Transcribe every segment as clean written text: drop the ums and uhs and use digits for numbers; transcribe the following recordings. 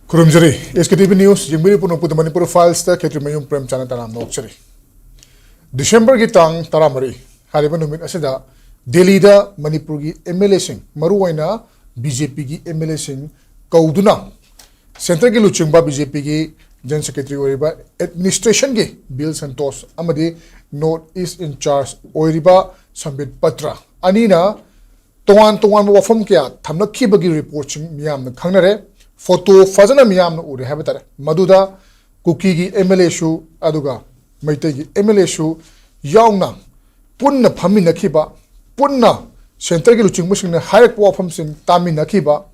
Kurumjari, SKTV News, Jimbiri Puno Puta Manipur Files, the KHURAIJAM PREMCHAND Taram Nokchari. December Gitang Taramari, Hariban Numit Asida, Delhi da Manipur gi MLA sing, Maruaina, BJP gi MLA sing, Kauduna, Central gi Luchungba BJP gi General Secretary Oriba, Administration gi Bill Santos, Amadi, Northeast in charge, Oriba, Sambit Patra, Anina, Tongan Wafam Kia, Tamna Kibagi reporting Miam Kanare. Photo fazana miyam na ure habatare maduda kuki gi MLA shu aduga maite gi MLA shu yaungna punna phami nakhiba punna center gi luching musing na hayak wafam sing tami nakhiba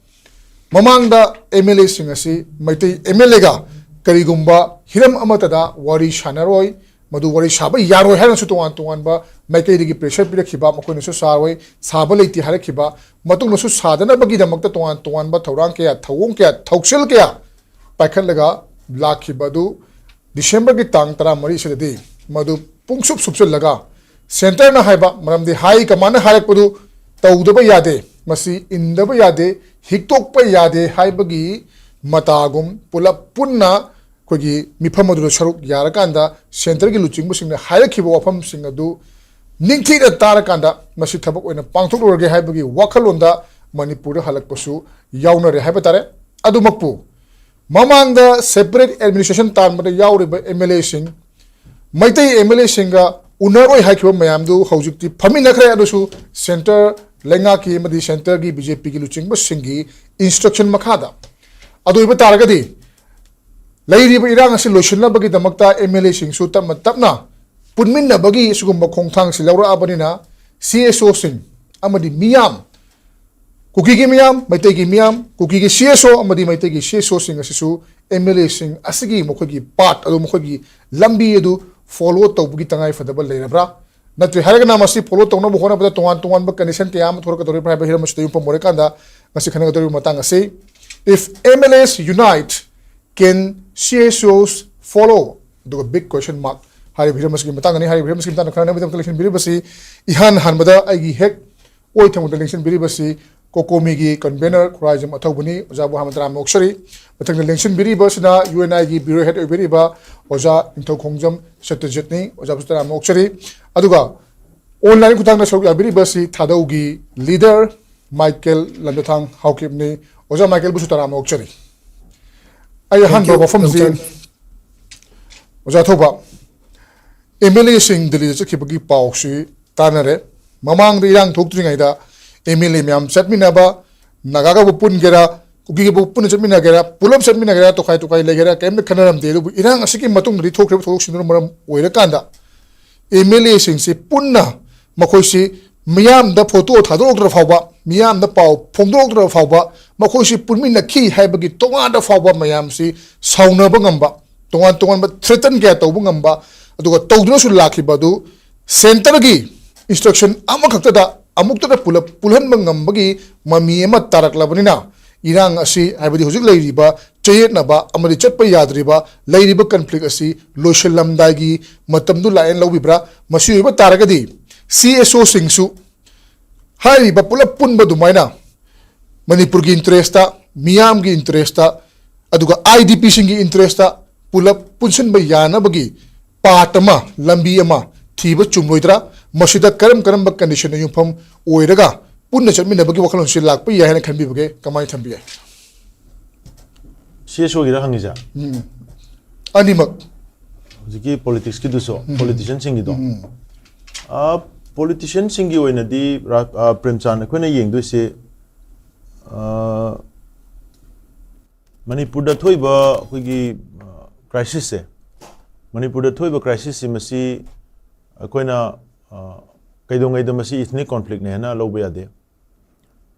mamangda MLA sing asi maite MLA ga karigumba hiram amatada wari shanaroi madu wari shaba yaroi haran su tuan ba maite gi pressure pirakhiba makoi su saroi saba leiti harakhiba matung su sadana bagi damakta tuan ba thorang ke thawung ke thauksel ke paikhat laga lakhi badu December gi tang tara mari se de madu pungsup supsel laga center na haiba maramdi hai kamana harak padu tawdaba yade masi indaba yade hiktok pa yade haibagi matagum pula punna kogi mifamadu sharuk yarakanda center gi luching busing harakhiba wafam sing adu Ningti da tarakanda masi thabak oina pangthok lorge haibagi wakhalonda Manipur halakpasu yauna re haibatare adumakpu mamangda separate administration tanmada yauriba MLA sing maitai MLA singa unaroi haikiba mayamdu hojikti phaminakhre adusu center lenga ki madi center gi BJP gi luchingba singi instruction makhada aduiba taragadi lairiba irang asi loishinna bagi damakta MLA sing su tapna Punminna bagi sugumba khongthang si laura abanina CSO sing amadi miyam kuki gi miyam maite gi miyam kuki gi CSO amadi maite gi CSO sing asisu MLA sing asigi mokhogi part adu mokhogi lambi adu follow tawbugi tangai fadaba leirabra natri haragana masi follow tawna bo hona bada tuan ba condition ke am thorka tori private hira masti yum pamore kanda masi khana tori matang ase if MLAs unite can CSOs follow the big question mark Hari Bhiram Skim Tangani, Hari Bhiram Skim Tanakana, with the election Biribasi, Ihan Hanbada, Agi Hek, Oitam with the election Biribasi, COCOMI, CONVENOR, KHURAIJAM ATHOUBA, Oza Muhammadram Moksari, but the election Biribasina, UNI, Bureau Head of Biriba, Oza, Into Kongjam, SATYAJEET, Oza Mustaram Moksari, Aduga, online Kutanga Soga Biribasi, THADOU, leader, Michael Landatang, HAOKIP, Oza Michael Busutaram Moksari. I hand over from the Oza ATHOUBA. MLA sing Delhi Chakibagi Paushi, Tanare, Mamang the young talk to MLA Miam Setminaba, Nagaga Pungera, Kuki Punjaminagera, Pulam Setminagera to Kai Legera, came the Kanaram de Iran Siki Matung, the talk of Talkshinum, Werakanda. MLA sing si Punna, Makoshi, Miam the Poto, Tadok of Haba, Miam the Pau, Pondok of Haba, Makoshi Pumina Key, Habagi, Tonga the Faba, Miam si, Sauna Bungamba, Tongan but threaten get Bungamba. Aduga tawduna su lakhi badu center gi instruction amakakta amukta pulhan mangambagi mami ema taraklabanina irang asi haibadi hojik leiriba chayetna ba amadi chatpa yadriba leiriba conflict asi loishalamdai gi matamdu lain lawibra masiba taragadi CSO singsu haiba pulap punba dumaina Manipur gi interest ta miyam gi interest ta aduga IDP singi interest ta pulap punsun ba yana bagi Patama, Lambiama, Tiba Chumloidra, Mashida Karam condition Yupam, Oiraga, Punachamina Bagi Wakalon Shilak, Piana can be Kamai Tambia. CSO Hangisa Animak. The politics kiduso, politicians sing it. Politicians sing you in a deep Premchand, when a young do say Manipur Toiba, Wigi crisis. Manipur thoiba crisis masi akoina kaidongai da masi ethnic conflict ne na lobe ade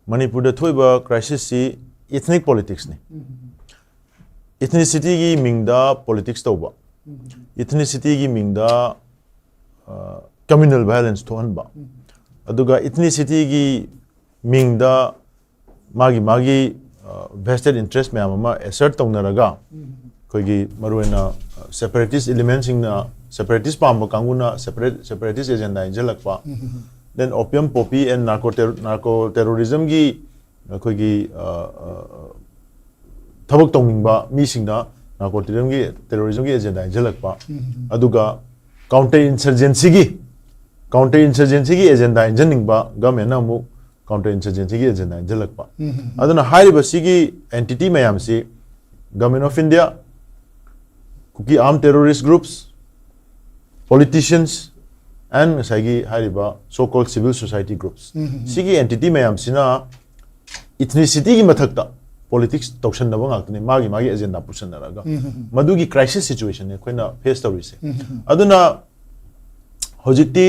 Manipur thoiba crisis si ethnic politics ne ethnicity gi mingda politics toba ethnicity gi mingda communal violence to hanba aduga ethnicity gi mingda magi vested interest me ama assert tawnaraga koigi maruena separatist elements in separatist pamba kanguna separatist agenda in jalakpa then opium poppy and narco terrorism gi koigi ꯊꯕꯛ ꯇꯧꯅꯤꯡꯕ ꯃꯤꯁꯤꯡꯅ ꯅꯥꯔꯀꯣꯇꯤꯖꯝꯒꯤ ꯇꯦꯔꯣꯔꯤꯖꯝꯒꯤ agenda ꯏꯟꯖꯜꯂꯛꯄ ꯑꯗꯨꯒ counter ꯏꯟꯁꯔꯖꯦꯟꯁꯤꯒꯤ agenda ꯏꯟꯖꯟꯅꯤꯡꯕ ꯒꯚꯔꯟꯃꯦꯟꯠꯅ ꯑꯃꯨꯛ counter ꯏꯟꯁꯔꯖꯦꯟꯁꯤꯒꯤ agenda ꯏꯟꯖꯜꯂꯛꯄ ꯑꯗꯨꯅ ꯍꯥꯏꯔꯤꯕꯁꯤꯒꯤ entity ꯃꯌꯥꯝꯁꯤ government of India Kuki arm terrorist groups politicians and ngसाइगी हारिबा so called civil society groups सिगी एंटिटी मैम सिना इथनिसिटी की मथक्ता पॉलिटिक्स तौसननबा ngakतने मागी मागी एजेंडा पुसननरगा मदुगी क्राइसिस सिचुएशन ने खोइना फेस तौरिसे अदुना होजिकती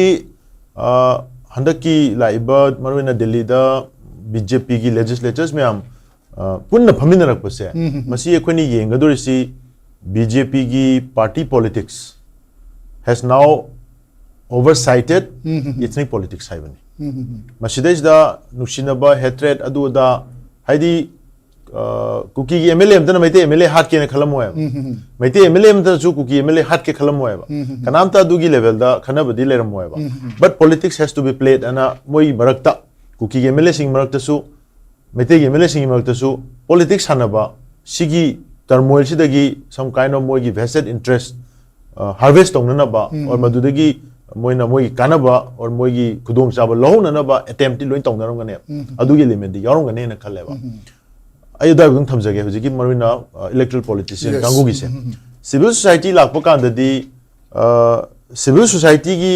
हंदकी लाइबा मरुना दिल्ली दा बीजेपी की लेजिस्लेचर्स मैम पुन्ना फमिनरकपसे मसी एखोइनी येंगदोरिसी BJP की party politics has now oversighted ethnic politics haibani masidais da nuksinaba hatred adu da haidi kuki ki MLA amtana maite MLA hat ke na khalamoy maite MLA amtana chu kuki MLA hat ke khalamoy kanamta adu gi level da khanabadi leramoy but politics has to be played ana moi marakta kuki ki MLA sing marakta su maite ki MLA sing marakta su politics hanaba sigi turmoil sidagi some kind of moigi vested interest harvest tongnaba or madudagi moina moigi kanaba or moigi khudom chaba lohunanaba attempt loin tongnaramgane adugi element di yarongane na khaleba ayuda gung thamjage hojiki marina electoral politician kangu gi se civil society lakpa kanda di civil society gi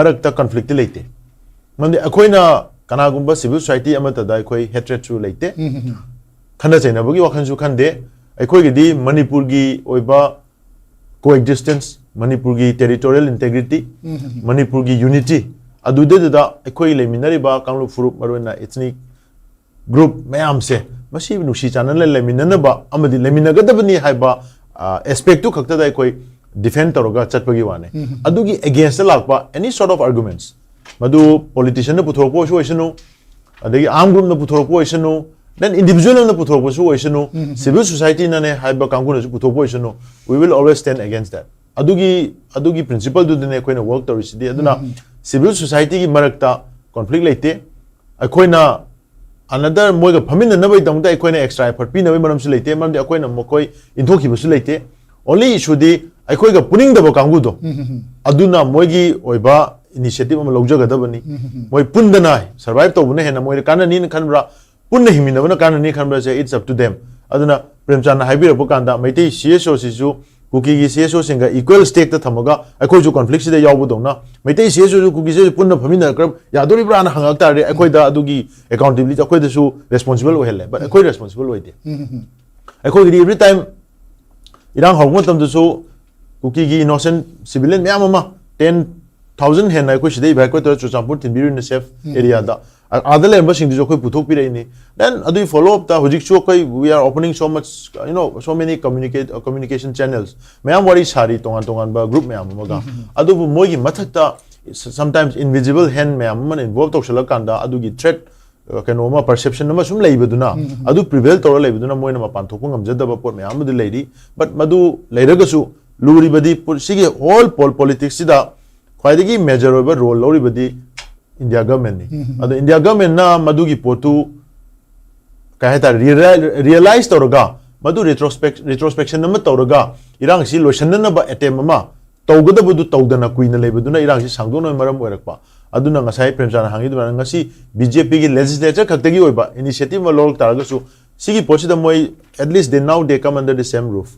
marakta conflict leite mandi akoina kanagumba civil society amata da akoi hatred chu leite khana chainabagi wakhan chu khande अखोगी मणिपुर की coexistence Manipur की territorial integrity Manipur की unity अदुदेदा अखोई लेमिनरिबा कांगलुप फुरुप मरोना एथनिक ग्रुप मैम से मसी नुसी चानन लेमिननबा अमदि लेमिनगदबनी हाइबा एस्पेक्ट टू खक्तदा अखोई डिफेंड तरोगा चटपगी वाने अदुगी अगेंस्ट लाकबा एनी सॉर्ट ऑफ आर्गुमेंट्स मदु पॉलिटिशियन ने पुथोरपो ओइसनु अदगी आर्म ग्रुप ने पुथोरपो ओइसनु then individual na puthorpo su oisanu civil society na ne haiba kangu na su puthorpo oisanu we will always stand against that adugi principle du ne koina work torisidi aduna civil society ki marakta conflict leite akoina another moiga phamin na bai dangda akoina extra effort pi na bai maram su leite maram di akoina mokoi inthoki bu su leite only issue di akoiga puning da ba kangu do aduna moigi oiba initiative am logjagadabani moi pundana survive to bune hena moi kana ni khanbra पुन्ना हिमिनबना काननी खनबा से it's up to them अदुना प्रेमचंद हाइबिरबो कांदा Meitei CSO सिसु कुकी की CSO सिंगा equal stake ता थमगा अखोय जो कॉन्फ्लिक्ट सिदा यावबो दोना मैते CSO जो कुकी से पुन्ना फमिना करब यादोरिब्रा ना हंगक तारे अखोय दा अदुगी अकाउंटेबिलिटी अखोय दसु रेस्पोंसिबल ओहेले बट अखोय रेस्पोंसिबल ओइदे अखोय गी एवरी टाइम इरांग हौगम तम दसु कुकी की इनोसेंट सिविलियन म्याम अमा 10,000 हेन अखोय सिदा इवैक्यूएट तो चुचापुर तिनबिरु इन सेफ एरिया दा other members in the joke puthok pirani then adu follow up the hojik chu koi we are opening so much so many communication channels mayam wari sari tongan ba group mayam maga adu moi gi mathakta sometimes invisible hand mayam man involved to shala kanda adu gi threat kanoma perception nama sum leibaduna adu prevail tawra leibaduna moina ma panthok ngam jadaba pot mayam adu leiri but madu leiraga su luri badi sigi all politics sida khwaidagi major over role lori badi India government ni ado India government na madu gi potu kaheta realize toroga madu retrospection na toroga irang si lotion na ba attempt ma tawgada budu tawdana kuina lebaduna irang si sangdona maram oirakpa aduna ngasai premchana hangi duna ngasi BJP gi legislature khaktagi oiba initiative ma lol taraga su sigi pochida moi at least they come under the same roof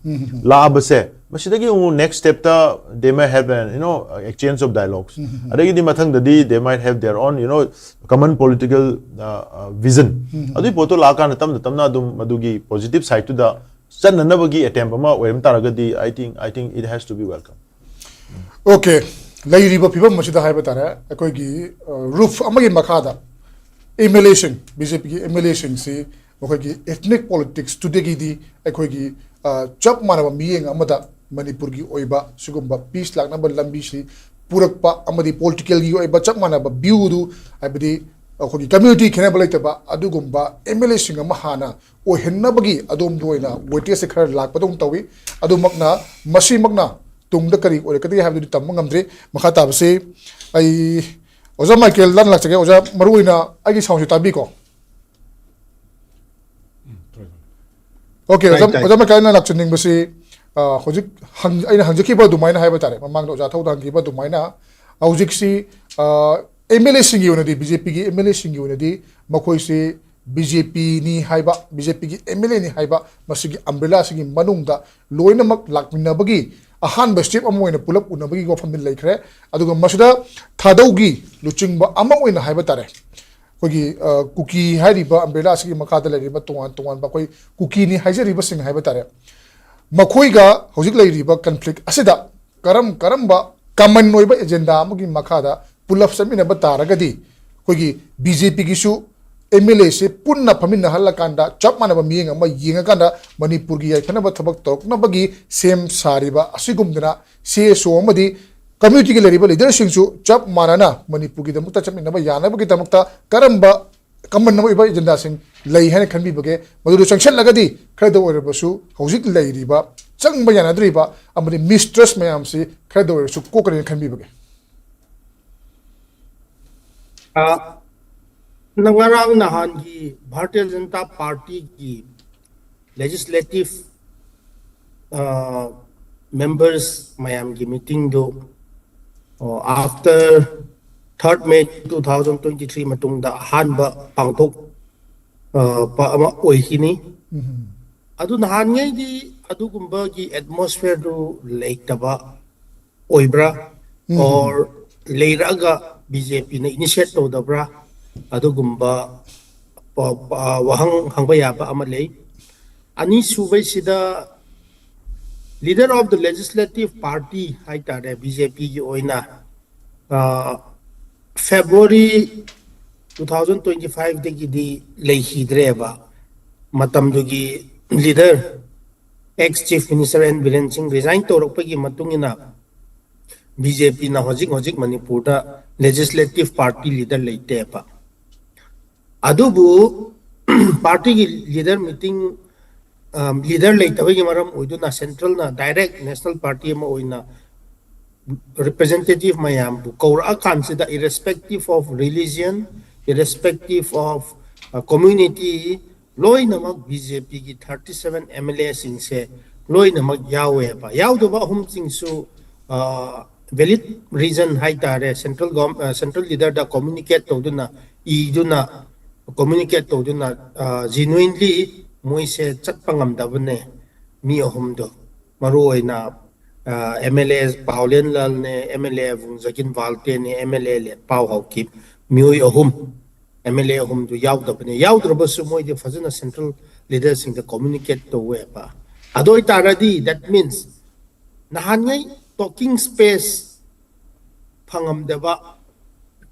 la abase masidagi next step ta they might have an exchange of dialogues adagi di mathang dadi they might have their own common political vision adu poto la kana tamna dum madugi positive side to the sananabagi attempt ma oiram taragadi I think it has to be welcome okay lairiba pibam masida haiba tara akoi gi roof amagi makhada MLA sing BJP gi MLA sing si की ethnic politics टुडेगी दी अखोगी चप मानब मियेंग अमदा मणिपुर की ओइबा सुगुम्बा piece लाकनब लंबी सी पुरकपा अमदी political की ओइबा चप मानब view दु अबदी अखोगी community खेनेब लेतबा अदुगुम्बा MLA सिंग अम हाना ओहेन्नबगी अदोम दोइना वेटे से खर लाकपदोम तवी अदुमकना मसीमकना तुंगद करी ओरे कदी हाबदु तम ngamdre मखा ताबसे आई ओजा माइकल लन लाचगे ओजा मरुइना आगी साउंड ताबी को Okay, Right, right. ꯃꯇꯝ ꯀꯥꯏꯅ ꯂꯥꯛꯆꯅꯤꯡꯕꯁꯤ ꯍꯧꯖꯤꯛ ꯑꯩꯅ ꯍꯪꯖꯈꯤꯕ ꯑꯗꯨꯃꯥꯏꯅ ꯍꯥꯏꯕ ꯇꯥꯔꯦ ꯃꯃꯥꯡꯗ ꯑꯣꯖꯥ ꯊꯧꯗ ꯍꯪꯈꯤꯕ ꯑꯗꯨꯃꯥꯏꯅ ꯍꯧꯖꯤꯛꯁꯤ MLAꯁꯤꯡꯒꯤ ꯑꯣꯏꯅꯗꯤ BJPꯒꯤ MLAꯁꯤꯡꯒꯤ ꯑꯣꯏꯅꯗꯤ ꯃꯈꯣꯏꯁꯤ BJPꯅꯤ ꯍꯥꯏꯕ BJPꯒꯤ MLAꯅꯤ ꯍꯥꯏꯕ ꯃꯁꯤꯒꯤ ꯑꯝꯕ꯭ꯔꯦꯂꯥꯁꯤꯒꯤ ꯃꯅꯨꯡꯗ ꯂꯣꯏꯅꯃꯛ ꯂꯥꯛꯃꯤꯟꯅꯕꯒꯤ ꯑꯍꯥꯟꯕ ꯁ꯭ꯇꯦꯞ ꯑꯃ ꯑꯣꯏꯅ ꯄꯨꯂꯞ ꯎꯅꯕꯒꯤ ꯋꯥꯐꯝꯗꯤ ꯂꯩꯈ꯭ꯔꯦ ꯑꯗꯨꯒ ꯃꯁꯤꯗ ꯊꯥꯗꯧꯒꯤ ꯂꯨꯆꯤꯡꯕ ꯑꯃ ꯑꯣꯏꯅ ꯍꯥꯏꯕ ꯇꯥꯔꯦ ꯑꯩꯈꯣꯏꯒꯤ ꯀꯨꯀꯤ ꯍꯥꯏꯔꯤꯕ ꯑꯝꯕ꯭ꯔꯦꯂꯥꯁꯤꯒꯤ ꯃꯈꯥꯗ ꯂꯩꯔꯤꯕ ꯇꯣꯉꯥꯟ ꯇꯣꯉꯥꯟꯕ ꯑꯩꯈꯣꯏ ꯀꯨꯀꯤꯅꯤ ꯍꯥꯏꯖꯔꯤꯕꯁꯤꯡ ꯍꯥꯏꯕ ꯇꯥꯔꯦ ꯃꯈꯣꯏꯒ ꯍꯧꯖꯤꯛ ꯂꯩꯔꯤꯕ ꯀꯟꯐ꯭ꯂꯤꯛ ꯑꯁꯤꯗ ꯀꯔꯝꯕ ꯀꯃꯟ ꯑꯣꯏꯕ ꯑꯦꯖꯦꯟꯗꯥ ꯑꯃꯒꯤ ꯃꯈꯥꯗ ꯄꯨꯂꯞ ꯆꯠꯃꯤꯟꯅꯕ ꯇꯥꯔꯒꯗꯤ ꯑꯩꯈꯣꯏꯒꯤ BJPꯒꯤꯁꯨ MLAꯁꯤ ꯄꯨꯟꯅ ꯐꯝꯃꯤꯟꯅꯍꯜꯂꯀꯥꯟꯗ ꯆꯞ ꯃꯥꯟꯅꯕ ꯃꯤꯠꯌꯦꯡ ꯑꯃ ꯌꯦꯡꯉꯀꯥꯟꯗ ꯃꯅꯤꯄꯨꯔꯒꯤ ꯌꯥꯏꯐꯅꯕ ꯊꯕꯛ ꯇꯧꯔꯛꯅꯕꯒꯤ ꯁꯦꯝ ꯁꯥꯔꯤꯕ ꯑꯁꯤꯒꯨꯝꯗꯅ CSO ꯑꯃꯗꯤ ꯀꯝꯃ꯭ꯌꯨꯅꯤꯇꯤꯒꯤ ꯂꯩꯔꯤꯕ ꯂꯤꯗꯔꯁꯤꯡꯁꯨ ꯆꯞ ꯃꯥꯟꯅꯅ ꯃꯅꯤꯄꯨꯔꯒꯤꯗꯃꯛꯇ ꯆꯠꯃꯤꯟꯅꯕ ꯌꯥꯅꯕꯒꯤꯗꯃꯛꯇ ꯀꯔꯝꯕ ꯀꯃꯟ ꯑꯣꯏꯕ ꯑꯦꯖꯦꯟꯗꯥꯁꯤꯡ ꯂꯩ ꯍꯥꯏꯅ ꯈꯟꯕꯤꯕꯒꯦ ꯃꯗꯨꯗ ꯆꯪꯁꯤꯜꯂꯒꯗꯤ ꯈꯔꯗ ꯑꯣꯏꯔꯕꯁꯨ ꯍꯧꯖꯤꯛ ꯂꯩꯔꯤꯕ ꯆꯪꯕ ꯌꯥꯅꯗ꯭ꯔꯤꯕ ꯑꯃꯗꯤ ꯃꯤꯁꯇ꯭ꯔꯁ ꯃꯌꯥꯝꯁꯤ ꯈꯔꯗ ꯑꯣꯏꯔꯁꯨ ꯀꯣꯛꯀꯅꯦꯅ ꯈꯟꯕꯤꯕꯒꯦ Nangarang nahangi Bharatiya Janata Party ki legislative members mayam ki meeting do after 3rd May 2023 matungda hanba pangthok pa ama oihini adu nahan ngai di adu gumba ki atmosphere do leitaba oibra or leiraga BJP na initiate to dabra adu gumba wahang hangba yaba ama lei ani subai sida leader of the legislative party haitare BJP ki oina February 2025 degi di leihidreba matam dugi leader ex chief minister and Biren Singh resign torokpagi matungina BJP na hojik Manipur da legislative party leader leite pa adubu party ki leader meeting leader leite bagi maram oiduna central na direct national party ma oina representative mayam bu kaura kansida irrespective of religion irrespective of community loi namak BJP ki 37 MLAs singse loi namak yawe pa yawdo ba hum singsu valid reason hai tare central leader da communicate to duna iduna communicate to duna genuinely moise chatpangam da bane mi ahum do maru oina MLAs Paulen lal ne MLA Vungzakin Valte ne MLA le Pau HAOKIP mioi ahum MLA ahum do yawda bane yawdra basu moi de fazana central leaders in the communicate to we pa adoi taradi that means nahangai talking space phangam deba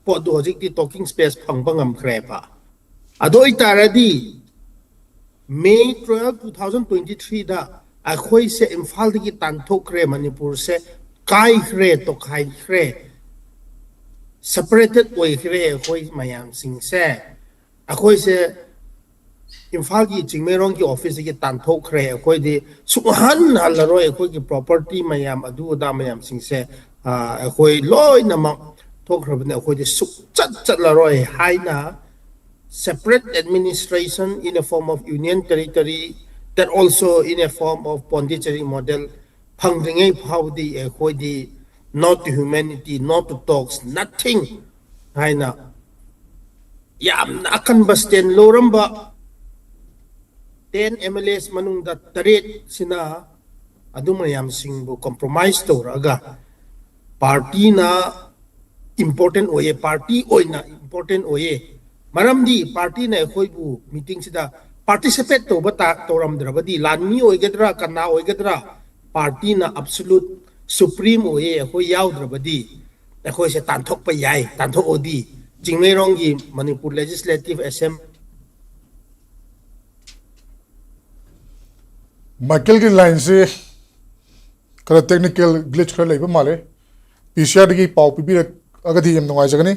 pot do hojik di talking space phangbangam khrepa adoi taradi May 12 2023 da akhoi se Imphal gi tanthokre Manipur se kai khre to khai khre separated oi khre akhoi mayam sing se akhoi se Imphal gi Jingmerong gi office gi tanthokre akhoi di suhan halaroi akhoi gi property mayam adu da mayam sing se akhoi loi namak thokhrabne akhoi di suk chat laroi haina separate administration in a form of union territory that also in a form of Pondicherry model phangringai phawdi akhoi not to humanity not to talks nothing haina yam akan basten loramba 10 MLAs manungda taret sina adumayam singbu compromise to raga party na important oye party oina important oye maramdi party na khoibu meeting sida participate to bata toramdrabadi lanmi oigedra kana oigedra party na absolute supreme oye khoi yaudravadi khoi se tanthok pa yai tanthok odi Jingmerong gi Manipur Legislative Assembly Michael की line से खरा technical glitch खरा लेबा माले PCR की पाव PB अगदी यम नंगाय जगने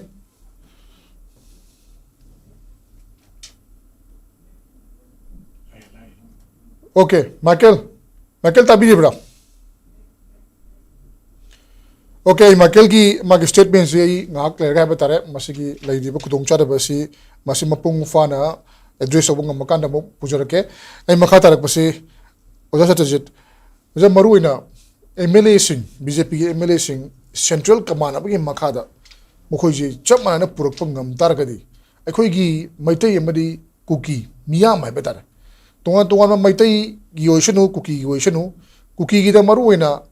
okay Michael ताबी बड़ा okay Michael की मागी स्टेटमेंट से ngak lerga ba tare masigi leidi ba kudong chada ba si masi mapung fana address obong makan da mo pujarake ai makha tarak ba si Oja Satyajit, Oja Maruina, MLA sing, BJP MLA sing, Central Command abagi makada, Mokoji, Chapman Purpungam Targadi, Akoigi, Maitay Madi, Cookie, Mia my better. Tonga Maitay, Yoshanu, Cookie, Yoshanu, Cookie Gida Maruina,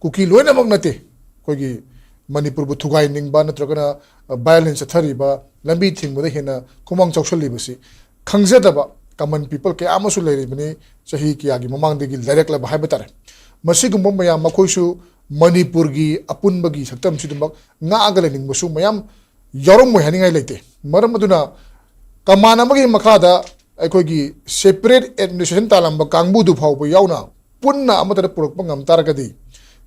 Cookie Luena Magnate, Kogi, Manipur Tugai Ningban, Tragana, violence at Tariba, Lambi thing with a hina, Kumang social liberty, Kangzadaba, common people, Kamasulari, Sahi Kiagi, Mamang de direct lab habitat. Masigum Maya Makoshu, Manipurgi, Apunbagi, Satam Situmak, Nagalaning Musu Mayam, Yorum Haning Late, Maramaduna, Kamanamagi Makada, Akogi, separate administration Talamba, Kangbu du Pau Yauna, Punna Amata Purpangam Targadi.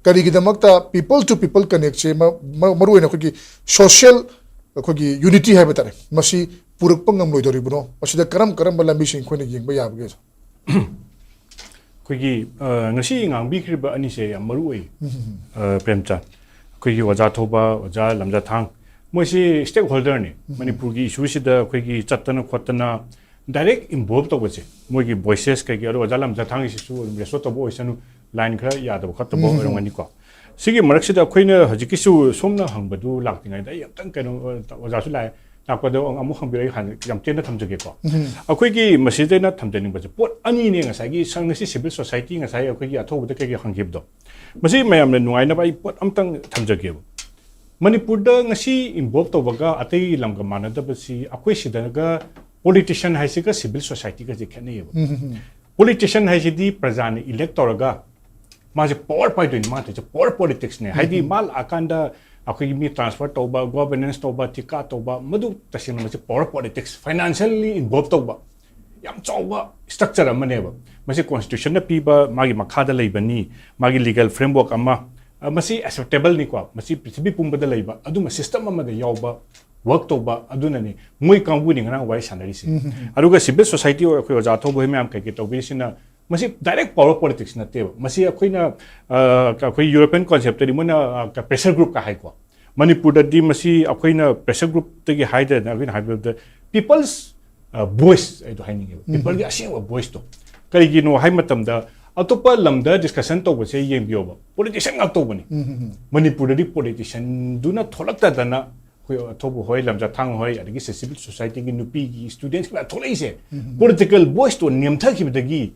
Karigidamakta people to people connect Maruina Kogi, social unity habitat, Masi Purpangam Loidoribuno, Masi the Karam Lambish in Quinny Bayab. Kuigi ngasi ngang bi khriba ani se marui premchan kuigi waja thoba waja lamja thang moisi stakeholder ni manipur gi issue sida kuigi chatana khotana direct involved to bache moigi voices kai gi waja lamja thang issue reso to bo isanu line khra ya da khat bo rongani ko sigi marak sida khoina hajiki su somna hangbadu laktingai da yam tang kaino waja su lai Nakado ang amu hambira han yam tena thamjage ko akoi gi maside na thamjani ba pot ani ne ngasai gi sangasi civil society ngasai akoi gi athobu de ke gi hanggib do masi mayam ne nuai na bai pot amtang thamjage bo manipur da ngasi involve to baga atei lamga manada ba si akoi sida ga politician haisi ga civil society ga je khane bo politician haisi di prajani elector ga ma je power pai doin ma te power politics ne haidi mal akanda Akoi mi transfer toba, governance toba, tika toba, madu tasin masi power politics, financially involved toba. Yam choba structure amaneba. Masi constitution na piba, magi makada leiba ni, magi legal framework ama, masi acceptable ni kwa, masi prithibi pumbada leiba, adu ma system amada yauba, work toba, adu na ni, mui kangbu ni ngarang wai sanari si. Aduga civil society o akoi waja tobo hime am kaki tobi sina, masi direct power politics na teba. Masi akoi na akoi European concept ni muna pressure group ka hai ko. Manipur da di masi akoi na pressure group tagi hai da na akoi hai da people's voice ai to hai ni people gi asing wa voice to kari gi no hai matam da atopa lamda discussion to base yem bio ba politician ngak to bani Manipur da di politician du na tholak ta da na khoi thobu hoi lamja thang hoi adigi civil society gi nupi gi students ba tholai se political voice to niam tha ki bdagi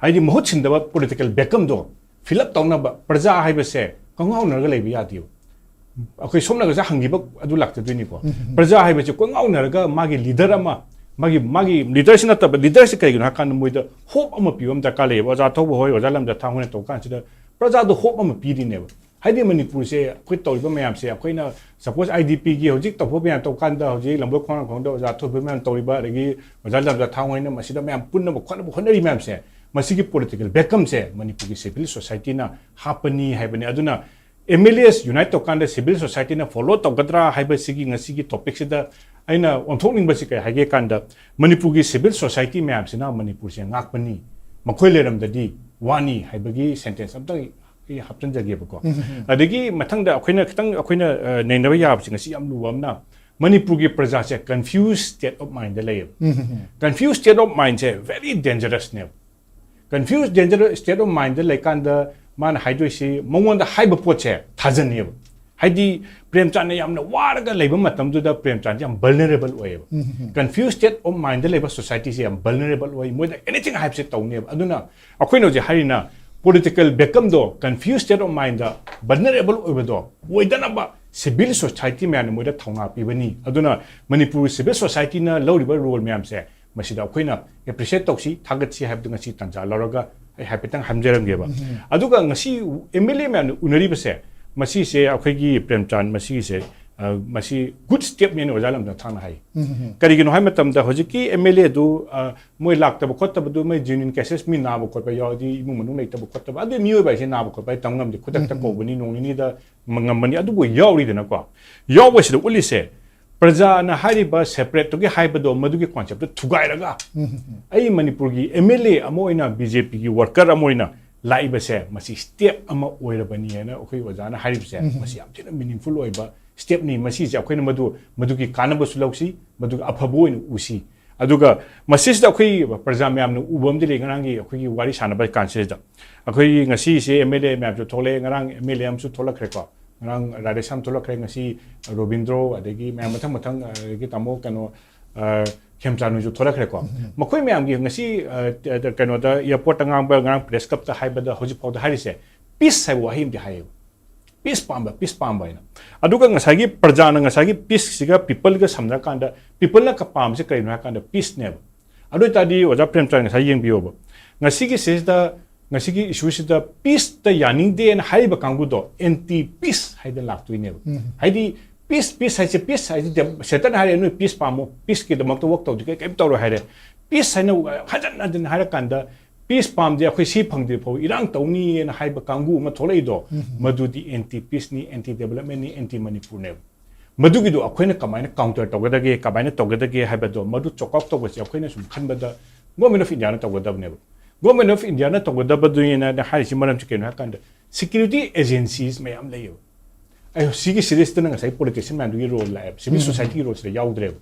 hai di mohot chin da political become do fill up tawna ba praja hai ba se kangau nar ga lei bi ati akoi somna ga hangi ba adu lakta dini ko praja hai ba che ko ngau nar ga magi leader ama magi leader sina ta leader se kai gna kan moida hope ama piwam da ka le ba ja thobu hoi ja lam da thang hone to kan sida praja do hope ama pi di ne ba haidi manipur se khoi to ba mayam se akoi na suppose idp gi hojik to pho yan to kan da hojik lambo khong khong do ja thobu mayam to ba regi ja lam da thang hone na masida mayam punna ba khona ba khonari mayam se masigi political become se manipur gi civil society na hapani haibani aduna MLAs unite to kanda civil society na follow to gadra haiba sigi ngasi topic sida aina onthokning ba sikai hage kanda manipur gi civil society map sina manipur se ngak pani makhoi leram dadi wani haiba gi sentence amta ki haptan jage ba ko adagi mathang da akoina neinaba yab singa si am luwamna manipur gi praja se confused state of mind da lay confused state of mind se very dangerous ne confused dangerous state of mind da lay kanda man haidoi si mongonda haiba poche thajani haidi premchan ne yamna waraga leiba matam du da premchan yam vulnerable way confused state of mind leiba society se yam vulnerable way moida anything hype se tawne aduna akoino je harina political become do confused state of mind da vulnerable way do oidana ba civil society man moida thonga pibani aduna manipur civil society na loriba role myam se masida akoina appreciate tawsi thagatsi haib dunga si tanja laraga ai hapetang hamjeram geba aduga ngasi MLA man unari base masi se akhoi premchan masi se masi good step men ojalam da thana hai kari gi no hai matam da hojiki MLA du moi lakta ba khotta du mai genuine cases mi na ba khot ba yodi imu manu nei ta ba khotta ba adu mioi ba se na ba khot ba tangam di khotak ta ko bani nong ni da mangam mani adu bo yawri de na ko yaw se uli se praja na hari ba separate to ge hai ba do madu ge concept to thugai raga ai manipur gi MLA amoina BJP gi worker amoina laiba se masi step ama oirabani na akhoi wajana hari se masi am thina meaningful oiba step ni masi je akhoi na madu gi kanaba su lausi madu afabo in usi aduga masisda akhoi praja myam nu ubam dili ngarang gi akhoi gi wari sana ba kanse da akhoi ngasi se MLA myam ju thole ngarang MLA am su thola khre ko ngarang radesam thola khre ngasi Robindro adegi myam mathang mathang gi tamo kano khemchanu ju thola khre ko makhoi myam gi ngasi kano da airport ngang ba ngarang press cup ta haiba da hoji pawda harise peace sai wa him di hai peace pamba ina aduga ngasagi prajana ngasagi peace siga people ga samna kanda people na kapam se kaino kanda peace ne adu tadi oja Premchand ngasagi yeng biyo ba ngasigi sesda ngasigi issue sida peace ta yaning de na haiba kangu do anti peace haida laktui ne haidi peace hai setan hari nu peace pamo peace ki damak to work to ke kem to ro haide peace hai na hajan na din hara kanda peace pam de akhoi si phang de pho irang tawni na haiba kangu ma tholai do madu di anti peace ni anti development ni anti Manipur ne madu gi do akhoi na kamai na counter to gada ge kamai na to gada ge haiba do madu chokok to basi akhoi na sum khan bada government of India na to gada ne government of India na to gada badu ina na hai si maram chiken ha kan security agencies me am layo ai sigi series na ngasai politician man gi role la civil society role se yaudre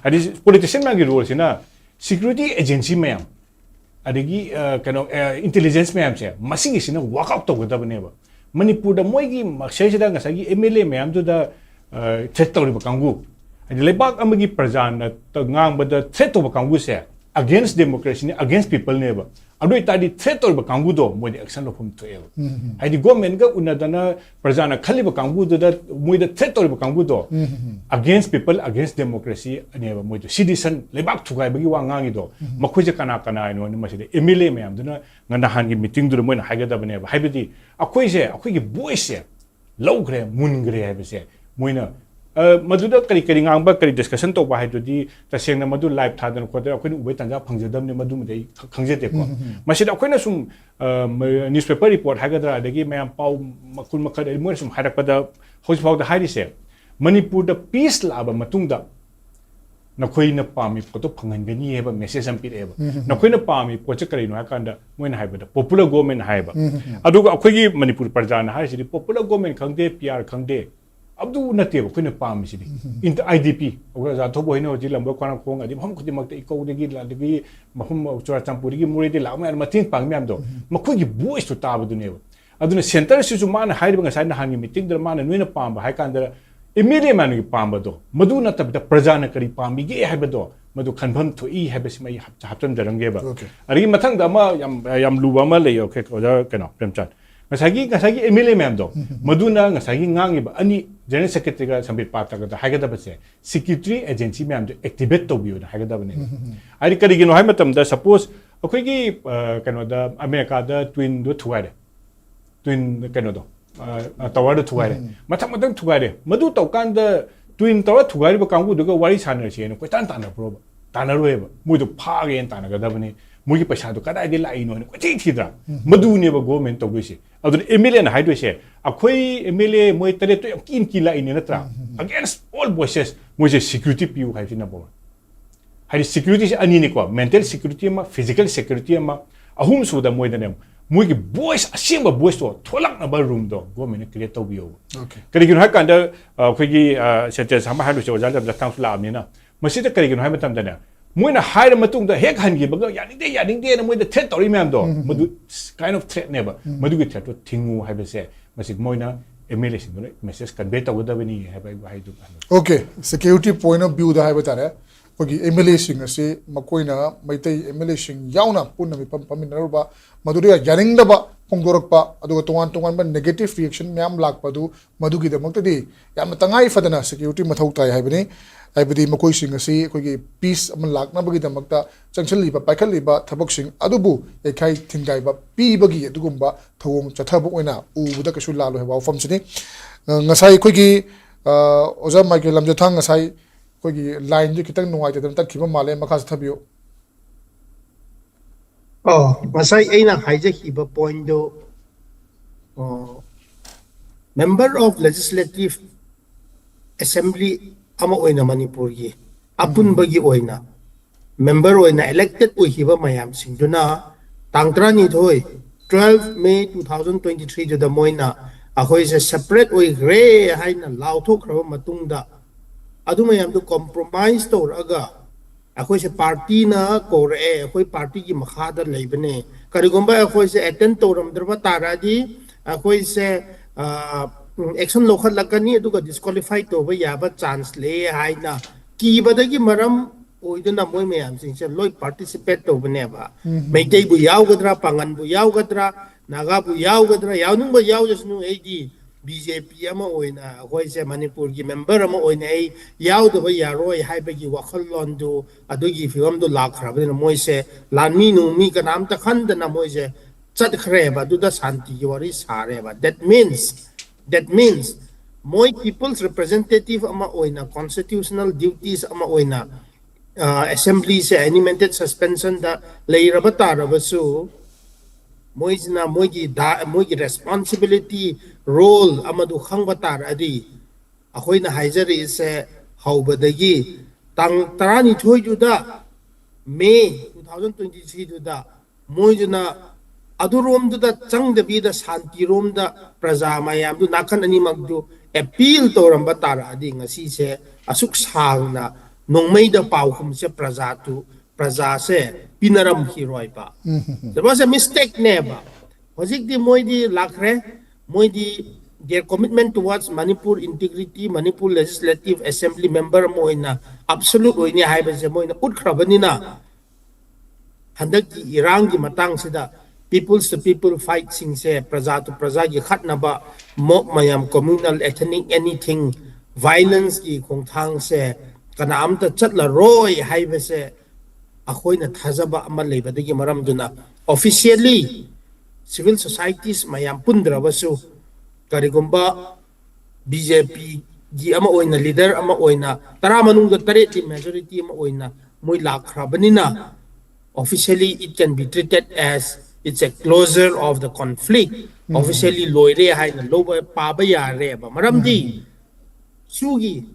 adi politician man gi role sina security agency me am adegi kano intelligence me am che masigi sina work out to gada bane ba Manipur da moi gi maksai da ngasai MLA me am do da threat to ba kangu adi lebak amagi prajan ta ngang ba da threat to ba kangu se against democracy against people ne ba adu tadi threat to ba kangu do moi de action lo phum to e adi government ga unadana prajana khali ba kangu do da moi de threat to ba kangu do against people against democracy ne ba moi do citizen lebak thugai ba gi wa ngangi do makhoi je kana kana no ni maside MLA me am duna ngana han gi meeting do moi na haiga da bane ba haibidi akhoi gi voice se logre mungre hai ba se moi na maduda kari ngang ba kari discussion to ba haidu di taseng na madu live thadan ko da akhoi ubei tanja phangjadam ne madu mudei khangjete ko masida akhoi na sum newspaper report haga da dagi mayam pau makul makhad mo sum harak pada hoj pau da hairi se Manipur da peace laba matung da na khoi na pami ko to phangan be ni heba message am pi eba na khoi na pami ko che kari no hakanda mo na haiba da popular government haiba aduga akhoi gi Manipur parjana hai si popular government khangde PR khangde abdu nate ba khoi na pami si in IDP oga za thobo hino ji lambo kwana khong adi hom khudi mak te ko de gi la de gi mahum chura champuri gi muri de la ma matin pang mi am do ma khoi gi voice to ta ba du ne aduna center si ju man hairi ba sai na hangi meeting der man no na pam ba hai kan der immediate man gi pam ba do madu na tab da prajana kari pam gi hai ba do madu khanbam tho i hai ba si mai haptan darang ge ba ari mathang da ma yam lu ba ma le yo ke ko da keno Premchand ngasagi MLA ma'am do maduna ngasagi ngangi ba ani general secretary ga sambit pata ga haiga da base security agency ma'am do activate to biyo da haiga da bane ari kari gino hai matam da suppose akhoi gi kano da America da twin do thuare twin kano do tower do thuare matham thuare madu to kan da twin tower thuare ba kangu do ga wari sanar che no ko tan tan pro ba tanarwe ba mu do pha ge tan ga da bane mu gi paisa do kada de lai no ko chi thidra madu ne ba government to gi adu MLA na haidu se akhoi MLA moi tare to kin ki lai ne natra against all voices mo je security piu hai fina bo hai security ani ne ko mental security ma physical security ma ahum su da moi da ne moi gi voice asimba voice to tholak na ba room do government create to bio okay kari gi ha kan da akhoi gi sete sama haidu se ojal da tang fla amni na masida kari gi ha matam da ne moi na hire matung da hek han gi ba yaning de na moi da threat tori ma'am do madu kind of threat ne ba madu gi threat to thingu hai ba se masik moi na MLA sin do message convey to da bani hai ba hai du okay security point of view da hai ba tare ko gi MLA sing ase makoi na maitai MLA sing yauna punna mi pamin na ba madu ri yaning da ba pongdorok pa adu tongan ba negative reaction myam lak pa du madu gi da mak di yam tangai fadana security mathau tai hai bani aibadi makoi sing ase ko gi peace am lak na bagi da mak ta changchali ba paikali ba thabok sing adubu ekai thingai ba pi bagi adugumba thawom chathabok oina u buda kasu lalo he ba fam chini ngasai ko gi oja Michael lamjathang ngasai ko gi line ji kitang nuai te tak khiba male makha thabiyo masai aina haije hiba point do member of legislative assembly ama oina Manipur gi apun bagi oina member oina elected oi hiba mayam singduna tangtra ni thoi 12 May 2023 jo da moina ahoi se separate oi gre haina law thok khra matung da adu mayam do compromise to raga ꯑꯩꯈꯣꯏꯁꯦ ꯄꯥꯔꯇꯤꯅ ꯀꯧꯔꯛꯑꯦ ꯑꯩꯈꯣꯏ ꯄꯥꯔꯇꯤꯒꯤ ꯃꯈꯥꯗ ꯂꯩꯕꯅꯦ ꯀꯔꯤꯒꯨꯝꯕ ꯑꯩꯈꯣꯏꯁꯦ attend ꯇꯧꯔꯝꯗ꯭ꯔꯕ ꯇꯥꯔꯗꯤ ꯑꯩꯈꯣꯏꯁꯦ action ꯂꯧꯈꯠꯂꯛꯀꯅꯤ ꯑꯗꯨꯒ ꯗꯤꯁꯀ꯭ꯋꯥꯂꯤꯐꯥꯏ ꯇꯧꯕ ꯌꯥꯕ ꯆꯥꯟꯁ ꯂꯩ ꯍꯥꯏꯅ ꯀꯤꯕꯗꯒꯤ ꯃꯔꯝ ꯑꯣꯏꯗꯨꯅ ꯃꯣꯏ ꯃꯌꯥꯝꯁꯤꯡꯁꯦ ꯂꯣꯏ ꯄꯥꯔꯇꯤꯁꯤꯄꯦꯠ ꯇꯧꯕꯅꯦꯕ ꯃꯩꯇꯩꯕꯨ ꯌꯥꯎꯒꯗ꯭ꯔꯥ ꯄꯥꯡꯒꯟꯕꯨ ꯌꯥꯎꯒꯗ꯭ꯔꯥ ꯅꯥꯒꯥꯕꯨ ꯌꯥꯎꯒꯗ꯭ꯔꯥ ꯌꯥꯎꯅꯤꯡꯕ ꯌꯥꯎꯖꯁꯅꯨ ꯑꯩꯗꯤ ꯕꯤꯖꯦꯄꯤ ꯑꯃ ꯑꯣꯏꯅ ꯑꯩꯈꯣꯏꯁꯦ ꯃꯅꯤꯄꯨꯔꯒꯤ ꯃꯦꯝꯕꯔ ꯑꯃ ꯑꯣꯏꯅ ꯑꯩ ꯌꯥꯎꯗꯕ ꯌꯥꯔꯣꯏ ꯍꯥꯏꯕꯒꯤ ꯋꯥꯈꯜꯂꯣꯟꯗꯨ ꯑꯗꯨꯒꯤ ꯐꯤꯕꯝꯗꯨ ꯂꯥꯛꯈ꯭ꯔꯕꯅꯤꯅ ꯃꯣꯏꯁꯦ ꯂꯥꯟꯃꯤ ꯅꯨꯡꯃꯤ ꯀꯅꯥꯝꯇ ꯈꯟꯗꯅ ꯃꯣꯏꯁꯦ ꯆꯠꯈ꯭ꯔꯦꯕ ꯑꯗꯨꯗ ꯁꯥꯟꯇꯤꯒꯤ ꯋꯥꯔꯤ ꯁꯥꯔꯦꯕ that means moi people's representative ama oina constitutional duties ama oina assembly se animated suspension da leiraba tarabasu moisna moigi responsibility role amadu khangba tar adi ahoina haijari se haubadagi tang tarani thoijuda May 2023 juda moijna aduromda changdabida santiromda praja mayamdu nakan animagdu appeal toramba tara adi ngasi se asuk sangna nongmaida paukhum se praja se pinaram hiroi ba there was a mistake neba hojik di moidi lakre moidi their commitment towards Manipur integrity Manipur legislative assembly member moina absolute oini haiba se moina utkhrabanina handaki irangi matang sida peoples to people fight sing se praja to praja gi khatnaba mok mayam communal ethnic anything violence gi khongthang se kanam ta chatla roi haibe se akhoina thajaba ama leibadagi maram duna officially civil societies mayam pundrabasu karigumba BJP gi ama oina leader ama oina tara manungda tareti majority ama oina moi lakhrabanina officially it can be treated as it's a closure of the conflict officially loire haina loba paba yare ba maramdi sugi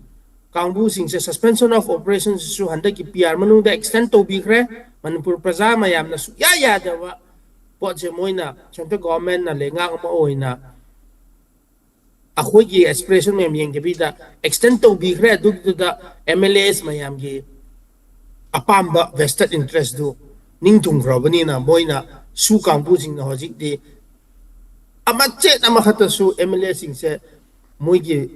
kangbu sing se suspension of operations su handa ki PR manung da extend to bigre Manipur praja mayam na su ya dawa pot je moina central government na lenga ma oina akhoi gi expression mem yeng ge bida extend to bigre du da MLAs mayam gi apamba vested interest du ningtung grobani na moina su kangbu sing na hojik di amache amakhata su MLA sing se moigi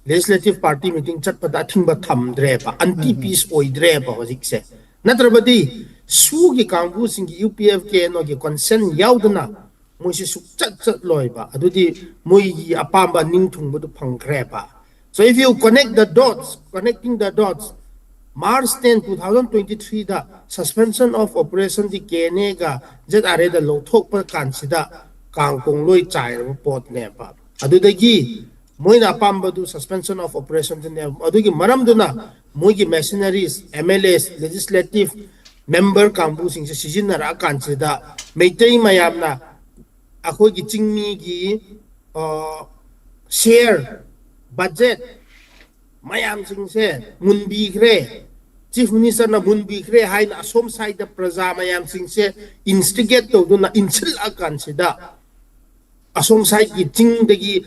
legislative party meeting chat pada thingba thamdre ba anti peace oidre ba hojik se natrabadi su gi kangbu sing gi UPF ke no gi consent yaudna moisi su chat loi ba adudi moigi apamba ningtung bu phangkhre ba so if you connecting the dots March 10, 2023 da suspension of operation di kene ga jet are da lothok pa kansida kangkong loi chai report ne pa adudagi moina pamba du suspension of operation ne adugi maram duna moigi mercenaries MLAs legislative member kambu sing se sijinara kansida meitei mayamna akhoi gi chingmi gi share budget mayam sing se munbi khre Chief Minister na munbi khre haina asom side da praja mayam sing se instigate to duna inchil akan sida asom side gi ting dagi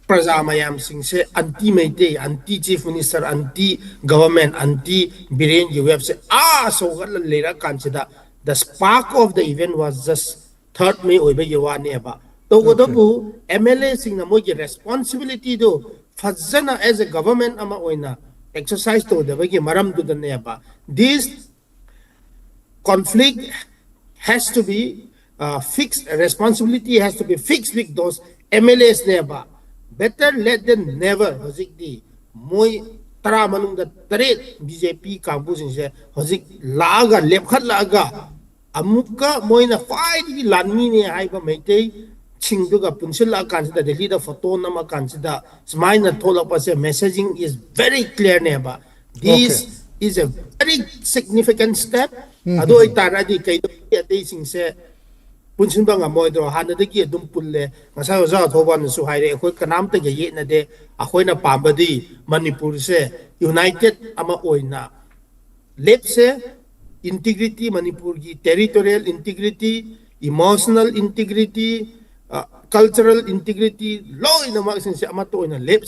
praja mayam sing se anti meite anti chief minister anti government anti biren gi web se so gal lera kan sida the spark of the event was just 3rd May oibe yawani aba to godabu MLA sing na mo gi responsibility do fazana as a government ama oina exercise to the bagi maram to the neba this conflict has to be fixed responsibility has to be fixed with those MLAs neba better let them never hojik di moi tara manung da taret BJP kambu sing se hojik laga lepkhat laga amukka moina fai di lanmi ne haiba meitei chingduga punchila kansida Delhi da photo nama kansida smaina tholapa se messaging is very clear neba this is a very significant step ado itara di kai ate sing se punchimba nga moidro hanadagi adum pulle ngasa oja thoban su haire khoi kanam ta ge ye na de akhoina pambadi Manipur se united ama oina lep se integrity Manipur gi territorial integrity emotional integrity cultural integrity law in the marks in Amato in a lip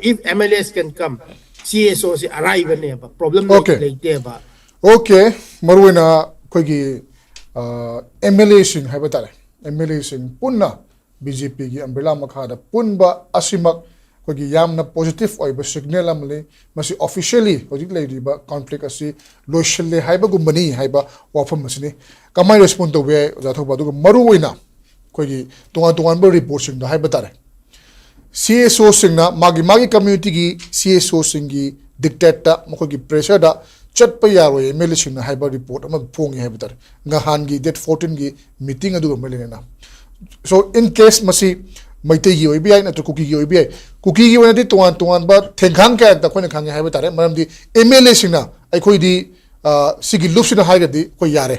if MLAs can come CSO สิอะไรบ้างเนี่ยแบบ problem Okay. เลยเดียบะ Okay, maruina koigi MLA sing haiba tare. MLA sing punna BJP gi umbrella makhada punba asimak koigi yamna positive oiba signal amle masi officially hojik leidiba conflict asi loishelle haiba gumbani haiba wafam masini kamai respond to we zathoba du maruina koigi tungan ba report sing da haiba tare. CSO sing na magi community gi CSO sing gi dictator makogi pressure da chat pa yaro MLA sing na haiba report ama phongi haiba tare ngahan gi date 14 gi meeting adu melena na. So in case masi maite gi oibi ai na to cookie gi oibi ai cookie gi wona di tungan ba thengkhang ka ta khone khang haiba tare maram di MLA sing na ai khoi di sigi loop sing na haiga di khoi yare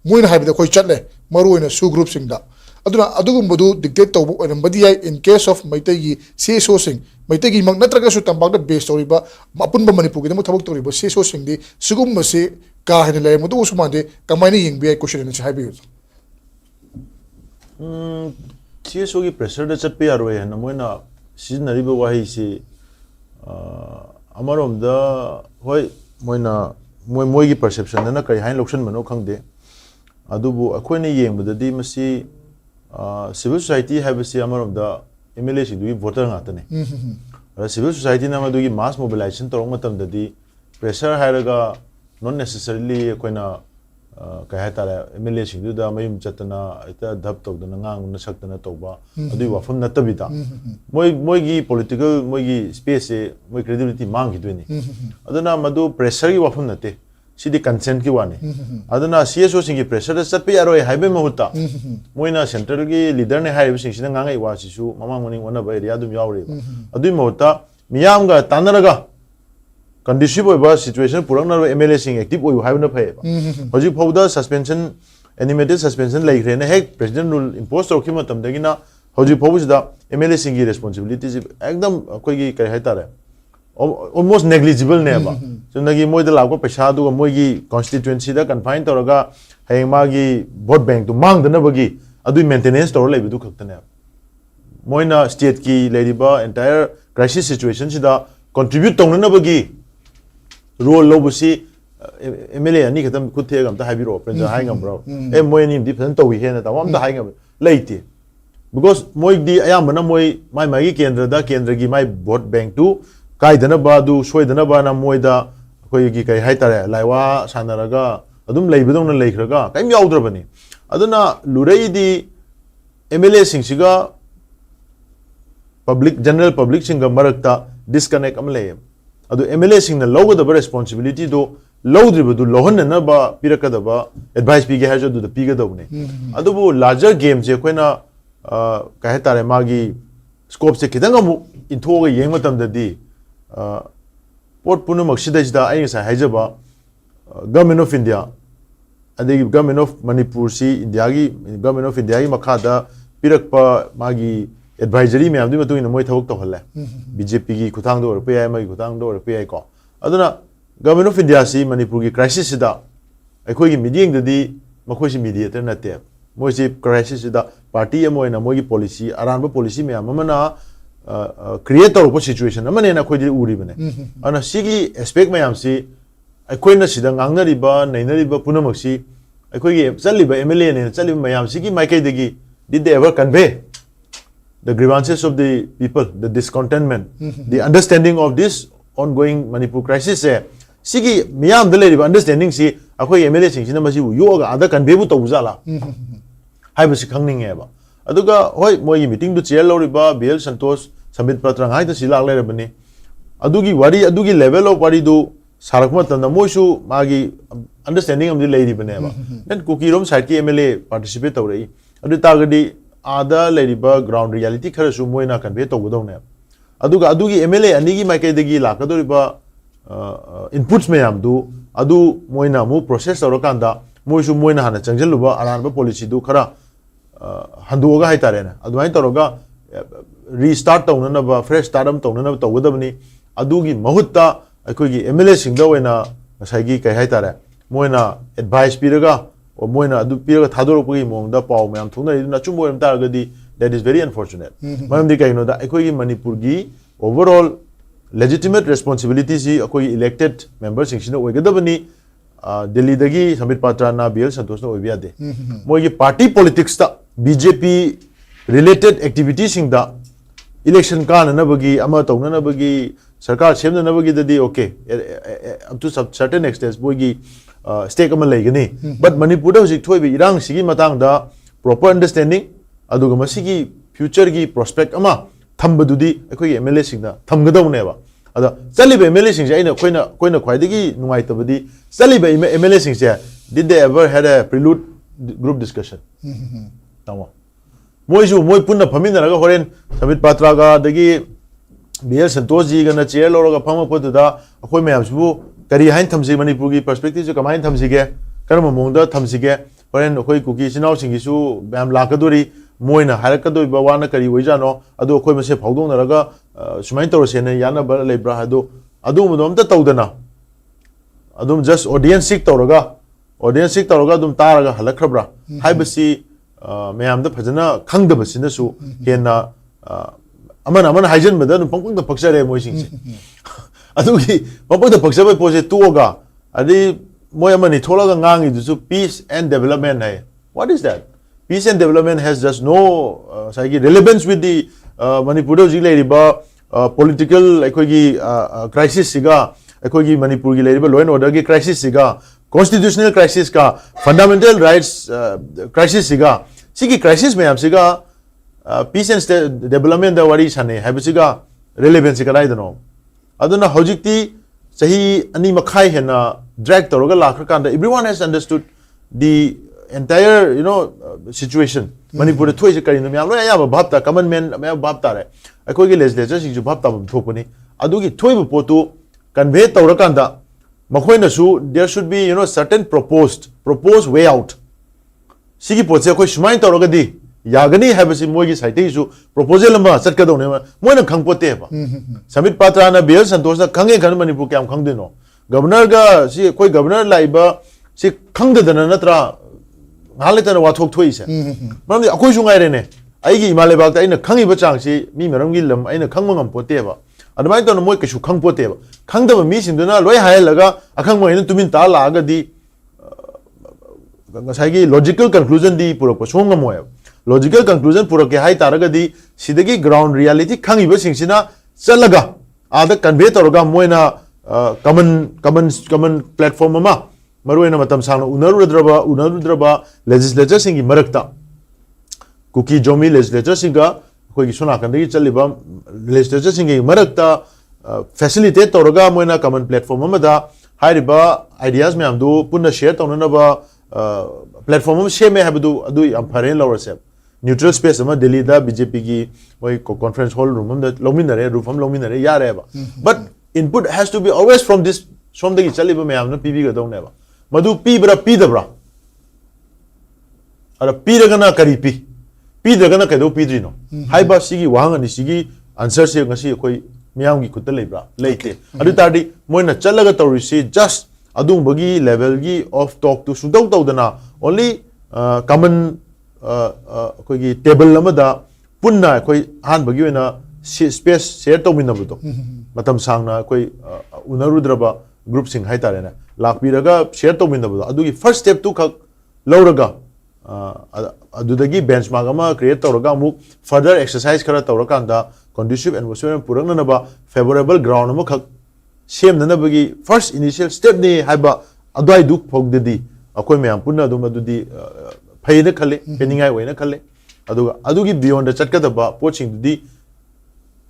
muina haiba da khoi chatle maru ina su group sing da aduna adugumbudu dictate tawbu enambadi ai in case of maitei gi CSO sing maitei gi mag natraga su tambak da base toriba apunba Manipur gi thabak toriba CSO sing di sugum mase ka hene le mudu usmande kamaini yingbi ai question ni haibi CSO gi pressure da chat pe yaro he na moina seasonary ba wahi si amarom da hoi moina moi gi perception na kai hain loction mano khangde adubu akhoi ni yeng badadi masi civil society have a amarom da MLA si du voter ngatane civil society na madu gi mass mobilization torong matam da di pressure hairaga not necessarily koina ka ha tara MLA si du da mayum chatana ita dhap tok da ngang na saktana tawba adu wafam na tabita moi gi political moi gi space moi credibility mang gi duini aduna madu pressure gi wafam na te sidi consent ki wani aduna CSO singi pressure sat pe yaro haibe mahuta moina central gi leader ne haibe sing sida ngangai wa sisu mamang moni wana ba area dum yawre adui mahuta miyam ga tanaraga conducive ba situation purang na MLA sing active oi haibe na phae hoji phauda suspension animated suspension lai rene hek president rule impose to khima tam dagina hoji phau sida MLA singi responsibilities ekdam koi gi kai hai tare almost negligible ne ba so nagi moi da lago paisa du moi gi constituency da confine toraga hayeng ma gi vote bank tu mang da na bagi adu maintenance tor lai du khakta ne moina state ki ladiba entire crisis situation sida contribute tong na bagi role lo busi MLA ani khatam khuthe gam ta habiro prenja hai ngam bro e moi ni different to wi he na ta wam da hai ngam leiti because moi di ayam na moi mai gi kendra gi mai vote bank tu kai dana ba du soi dana ba na moida koi gi kai hai tare laiwa sanaraga adum leibudong na leikhraga kaim yaudra bani aduna lurei di MLA singsiga public general public singa marakta disconnect amle adu MLA sing na logo da responsibility do lodri bu lohan na ba piraka da ba advice pi ge hajo du da pi ga do ne adu bu larger game je koina kai tare magi scope se kidanga mu inthoga yeng matam da di port punumak sidajda ai sa haijaba government of India adegi government of Manipur si India gi government of India gi makhada pirakpa magi advisory me amdi matu ina moi thawak to halle BJP gi khutang do PI ma gi khutang do PI ko aduna government of India si Manipur gi crisis sida akhoi gi meeting dadi makhoi si mediator na te moi si crisis sida party amoi na moi gi policy aranba policy me amana create or situation amane na khoi di uri bane ana sigi aspect mayam si akhoi na sida ngangna riba naina riba punamak si akhoi gi chaliba MLA ne chaliba mayam sigi maikai degi did they ever convey the grievances of the people the discontentment the understanding of this ongoing Manipur crisis sigi miyam dale riba understanding si akhoi MLA sing sina masi yoga ada convey bu to uzala hai basi khangning ba aduga hoi moi meeting du chair loriba BL Santosh Samit Patra ngai ta silak le bani adugi wari adugi level of wari do sarakma tanda moisu magi understanding am di lady bane ba then cookie rom side ki MLA participate tawrei adu tagadi ada leriba ground reality khara su moina convey to godong ne aduga adugi MLA ani gi mai kai degi lakadoriba inputs me am du adu moina mu process tawrakanda moisu moina hana changjaluba aranba policy du khara handuga hai tare na adwai tawroga restart tawna ba fresh start am tawna ba tawgadabni adugi mahutta akogi MLA singda wena saigi kai hai tare moina advice piraga o moina adu piraga thadorokgi mongda paw mayam thungna na chumbo em taragadi that is very unfortunate manam di kai no da akogi Manipur gi overall legitimate responsibility si akoi elected members sing sina oigadabani Delhi dagi Sambit Patra na BL Santosh na oibya de moi gi party politics ta BJP related activities sing da election kan na bagi ama tawna na bagi sarkar semna na bagi dadi okay up to certain extent boy gi stake ama legani but Manipur da hojik thoi bi irang sigi matang da proper understanding aduga masigi future gi prospect ama thambadudi akoi MLA sing da thamgadau ne ba ada chali be MLA sing aina koina khwaidagi nungai tabadi chali be MLA sing did they ever had a prelude group discussion tawa moi punna phamina raga horen Sambit Patra ga dagi BL Santosh ji ga na chair loroga phama podu da akoi mayam su kari hain thamsi Manipur gi perspective ju kamain thamsi ge karma mongda thamsi ge horen akoi kuki sinau sing gi su bam lakadori moina harakadoi ba wana kari oijano adu akoi mase phaudong na raga sumain tawra sene yana ba lebra hadu adu modom ta tawdana adum just audience sik tawraga dum taraga halakrabra haibasi mayam da phajana khangdaba sinasu hena amana haijan bada dum pangpang da paksare moi sing se adugi pangpang da paksaba pose tuoga adi moi amani tholaga ngangi du peace and development hai what is that peace and development has just no relevance with the Manipur ji leriba political ekogi crisis siga ekogi Manipur gi leriba law and order gi crisis siga constitutional crisis ka fundamental rights crisis siga sigi crisis mayam siga peace and development da wari sane habisiga relevance ka dai dano aduna hojikti sahi ani makhai hena drag toroga lakha kanda everyone has understood the entire situation Manipur thoi se kari namya lo ya ba bhapta common man me bhapta re akoi gi legislature sing ju bhapta bam thopani adugi thoi bu potu convey tawrakanda makhoi su there should be certain proposed way out sigi potse akoi sumai tawragadi yagani habasi moi gi site su proposal ma chatkadone moi na khangpote ba Sambit Patra na BL Santosh na khange khan Manipur kyam khangdeno governor ga si koi governor laiba si khangdana natra ngale tana wathok thoi se mamdi akoi su ngai rene aigi imale bak ta ina khangi ba chang si mi meram gi lam aina khangmangam pote ba admai to moi kashu khang pote ba khangda mi sinduna loi hai laga akhang mo ina tumin ta la ga di ngasai gi logical conclusion di pura pasong mo logical conclusion pura ke hai taraga di sidagi ground reality khangi ba singsina chalaga ada convey toroga moina common platform ma maruena matam sangna unarudraba legislature singi marakta kuki jomi legislature singa koi sona kandagi chaliba legislature singi marakta facilitate toroga moina common platform ma da hairiba ideas me amdu punna share tawna ba platform share me habdu adu am pharen lawrase neutral space ma Delhi da BJP gi moi conference hall room da lominare lominare yare ba but input has to be always from the chaliba me amna pb ga dawne ba madu pidabra ara piragana kari pidagana kaido pidrino haiba sigi wahangani sigi answer se ngasi koi miyam gi khutta lebra leite adu tardi moina chalaga tawrisi just adung bagi level gi of talk to sudau tawdana only common koi gi table lamada punna koi han bagi wena space share tawminabdo matam sangna koi unarudraba group sing hai tarena lakpiraga share tawminabdo adugi first step tu khak lauraga adudagi benchmark ama create tawraga amuk further exercise khara tawrakanda conducive environment purakna ba favorable ground ama khak semna bagi first initial step ni haiba adwai duk phogdedi akoi mayam punna dum adudi phaina khale peningai waina khale adugi beyond the chatkadaba poaching di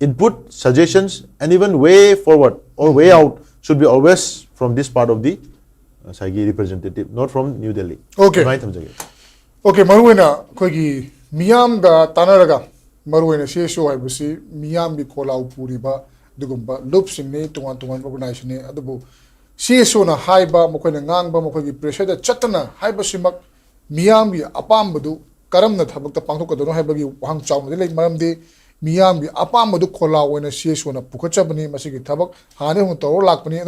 input suggestions and even way forward or way out should be always from this part of the Sagi representative, not from New Delhi. Okay. Okay, Maruena, Kogi, Miam ga Tanaraga, Maruena, CSO, I will see Miam be call out Puriba, Dugumba, loops in ne to one organization, Adabu. CSO na Haiba, Mokona Nangba, Mokogi pressure, the Chatana, Haiba Simak, Miam be Apamadu, Karam that Habaka Panko, don't have a Wang Chow, like Madam de Miam be Apamadu Kola when a CSO na Pukachabani, Masiki Tabak, Hane, Toro Lakpani,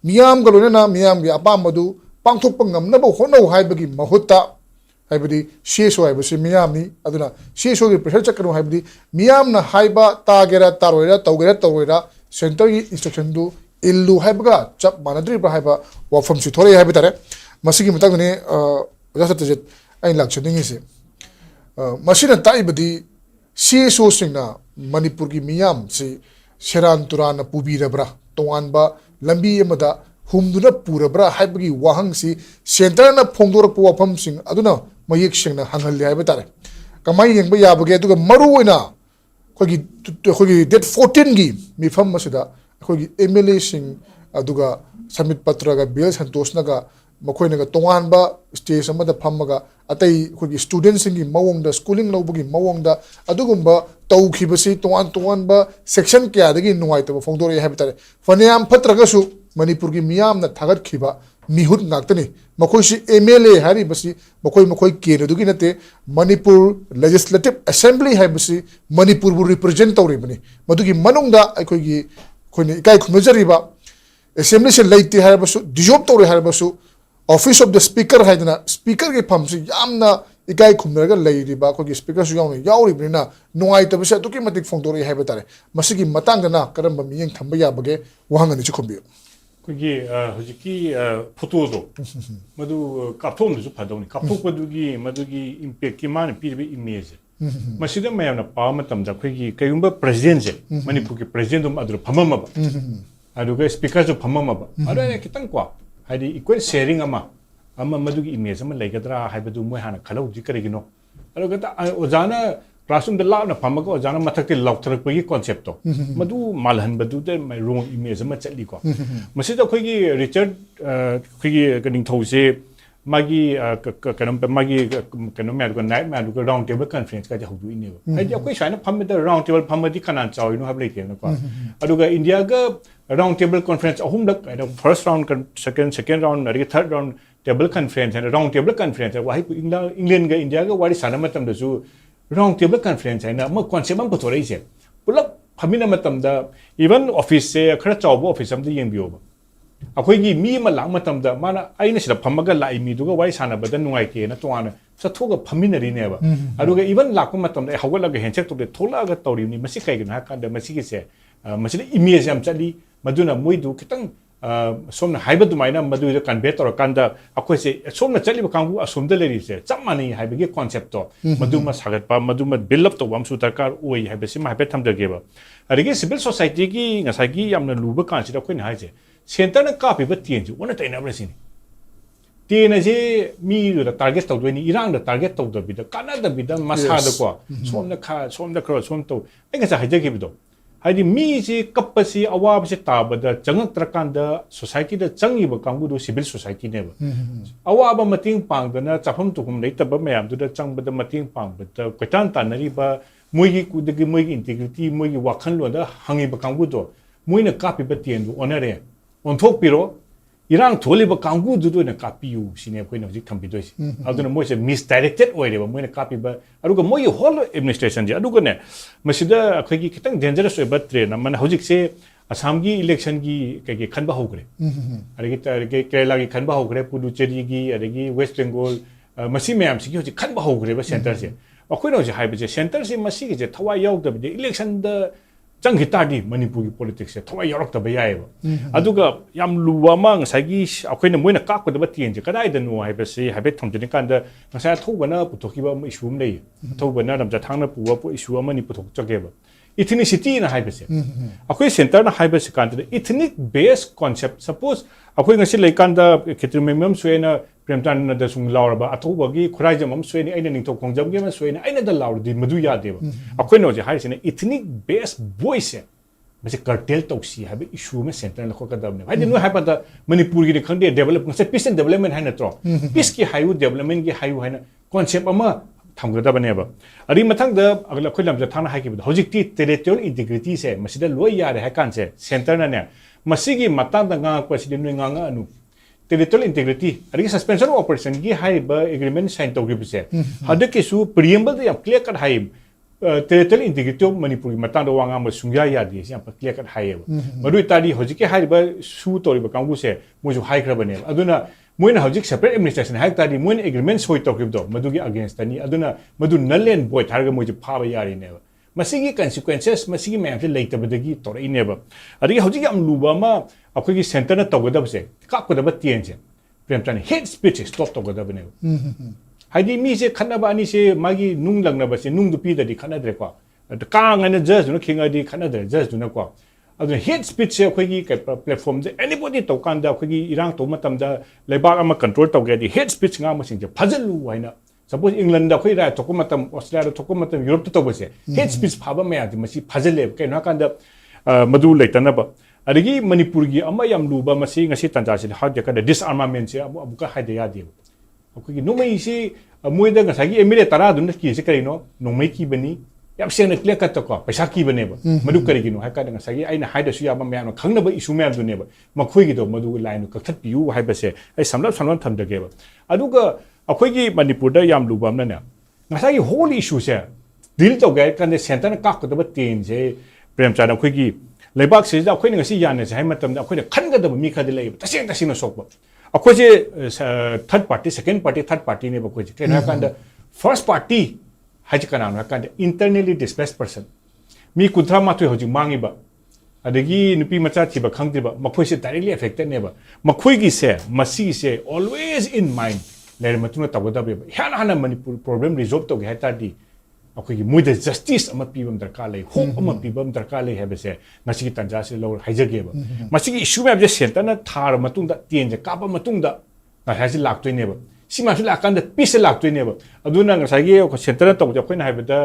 Miam Galuna, Miam be Apamadu, Pangtopangam, never Hono Haibagi, Mahuta. Haibadi CSO haibasi miyamni aduna CSO gi pressure chakru haibadi miyamna haiba tagera taroira tawgera center gi instruction du illu haibaga chap manadri ba haiba wafam si thore haiba tare masigi matang ne Satyajeet ain lakchading ise masina taibadi CSO singna Manipur gi miyam si Seran Turana Pubirabra Toanba Lambi Amada Humduna Purabra Haibagi Wahang si Centerna Pongdora Puapam sing Aduna Mayik Singna Hangal Yabatare Kamai Yang Bayabage to Maruina Kogi Dead 14 gi Mifam Masida Kogi MLA sing Aduga Samit Patraga Bills and Tosnaga Makoinaga Toanba stage amada Pamaga Atai Kogi students in Mawong the schooling Lobugi Mawong the Adugumba Taukibasi Toan ba section kya dagi nuwaita ba Phongdor habitare Faniam Patragasu Manipur gi Miyam na Thagat Kiba Mihut Naktani Makoshi MLA Hari Basi Makoi Kene Dugi Nate Manipur Legislative Assembly Habasi Manipur will represent Tauribani Madugi Manungda Akogi Kai Kumajariba Assembly Late Harabasu Dijob Tori Harabasu Office of the Speaker Haidana Speaker gi Pamsi Yamna Ikai Kumeraga Lady Bako speaker Yauri Brina, no item set to Kimatic Fondori Habatare, Masiki Matangana, Karamba Ming Tambaya Bage, Wang and Chikombi. Kugi Hojiki Potozo Madu Kapton Zupadoni, Kapopadugi, Madugi Impekiman, PB image. Masida Mayana Palmatam, the Kugi Kayumba Presidency, Manipuki President of Pamama. I do get speakers of Pamama. I don't like Kitankwa. I did equal sharing ama. Ama Madugi image, ama like a Habadu Mohana, Kalo Jikarino. I look at Ozana, classroom the law, Pamago, Ozana Mataki Lautraki concepto. Madu Malhan Badu, my room image, a Matsalico. Masita Quigi, Richard Quigi getting Tose, Maggie Canome, Nightmare, look around table conference, I hope we knew. I did a question, Pamma the round table Pamadikan, so you know have late. I do India round table conference, a home look, first round, second round, third round. Table conference and a round table conference. Why England, India, what is Sanamatam the zoo? Round table conference and a more concept of Potorasia. Pull up Haminamatam, the even office, say a crutch office of the young Bioba. A quiggy me malamatam, the mana, I know the Pamaga like me to go why Sana, but then no idea, not one. Satoga Paminari never. I do even Lakumatam, the Hawala Hencheck to the Tolaga Tori, Masika, the Masiki say, Masiki Imiazam Sally, Maduna Muidu, Kitang. Some hybrid miner, Madu can better or Kanda, Aquasi, some Chali Kangu, assume the ladies, some money, I begin concept of Maduma Sagatpa, Maduma build up to Wamsutakar, we have a semi betam the giver. I guess civil society, as I give them the Luba consider Queen Haze. Sent a copy, but TNG, one at everything. TNG, me, the target of when Iran, the target of the bidder, Canada bidder, must have the qua, swam the car, swam the cross, swam to. I guess I hijack it. Hadi misi kapasi awab si taba da jangan trakanda society da changi ba kangu do civil society ne ba awaba mating pang da na chapam tukum nei taba mayam da chang ba da mating pang ba da kaitan tanari ba moigi kudagi moigi integrity moigi wakhan lo da hangi ba kangu do moina kapi ba tien do onare on thok piro Irang tholi ba kangu du do na kapi yu sine ko na ji thambi do si aduna mo se misdirected oire ba moina kapi ba aruga moi whole administration ji aduga ne masida akhoi gi kitang dangerous oi batre na man hojik se Assam gi election gi ke khanba hogre ari ke Kerala gi khanba hogre Puducherry gi ari gi West Bengal masi mayam si gi hojik khanba hogre ba center se akhoi no ji haiba je center se masi gi je thawai yaw da election da Changi tadi Manipuri politics se thawai yorok ta bayai ba aduga yam luwa ma ngasagi akhoi na moina kak ko da batien je kadai da no haiba se haibe thomjini kan da ngasa thoba na putoki ba issue am nei thoba na ramja thangna puwa pu issue amani putok chage ba ethnicity na haiba se akhoi center na haiba se kan da ethnic based concept suppose akhoi ngasi lai kan da khetri memam suena Premchand na da sung laur ba athoba gi khuraijam am suena aina ning thok khongjam ge ma suena aina da laur di madu ya de ba akhoi no je hai se ethnic based voice Mas cartel tau si habe issue me center la ko ka dab ne hai no hai pata Manipur gi khande develop se peace and development hai na tro peace ki hayu development gi hayu hai na concept ama thamga da bane ba ari mathang da agla khoilam ja thana hai ki hojik ti territorial integrity se masida loi ya re ha kan se center na ne masigi matang da nga ko si nu nga anu territorial integrity ari suspension of operation gi hai ba agreement sign to gi se hada ke su preamble da clear cut hai territorial integrity of Manipur matang da wanga ma sungya ya di siam pa clear cut hai ba madu tadi hojik hai ba su to ri ba kangu se mo ju hai kra bane aduna moina hojik separate administration hai tadi moina agreement soi to gi do madu gi against tani aduna madu nalen boy tharga mo ju pha ba yari ne masigi consequences masigi mayam se leitabadagi toraineba adigi hojik am luba ma akhoi center na togadabse kapkodaba tiense premchand hate speech stop togadabane haidi mi se khanaba ani se magi nung langnaba se nung dupi dadi khanadre kwa kang and judge no king adi khanadre judge na kwa adu hate speech se akhoi platform je anybody to kanda akhoi irang to matamda lebak ama control togadi hate speech nga ma singje phajalu waina suppose England da khoi ra tokomatam Australia tokomatam Europe to tobase hate speech phaba me adi masi phajale ke na kanda madu leitana ba adigi Manipur gi ama yam luba masi ngasi tanja se ha de ka disarmament se abu ka haide ya de akhoi no mai se moida nga sagi emile tara dun ki se karino no mai ki bani yam sena clear cut to ko paisa ki bane ba madu kari gi no ha ka nga sagi aina haida su ya ba me no khangna ba issue me am du ne ba makhoi gi do madu line ka that piu ha ba se ai samlap tham de ge ba aduga akhoi gi Manipur da yam luba amna ne nga sagi whole issue se deal to ge kan de center na ka ko da ten je Premchand akhoi gi leibak se da akhoi ngasi yan ne sai matam da akhoi ne khan ga da mi kha de lei tasing na sok ba akhoi je third party second party third party ne ba khoi je na kan da first party haji kana na kan internally displaced person mi kudra ma thoi hoji mangi ba adagi nupi macha thi ba khang di ba makhoi se directly affected ne ba makhoi gi se masi se always in mind le matuna tawada ba hana Manipur problem resolve to ge ta di akhoi gi muida justice ama pibam darkar lei hope ama pibam darkar lei habe se ngasi gi tanja se lo haijage ba masi gi issue ma je center na thar matung da tien je ka ba matung da na ha si lak toi ne ba sima su lakan da peace lak toi ne ba aduna ngasi gi ko center na to je khoi na ha ba da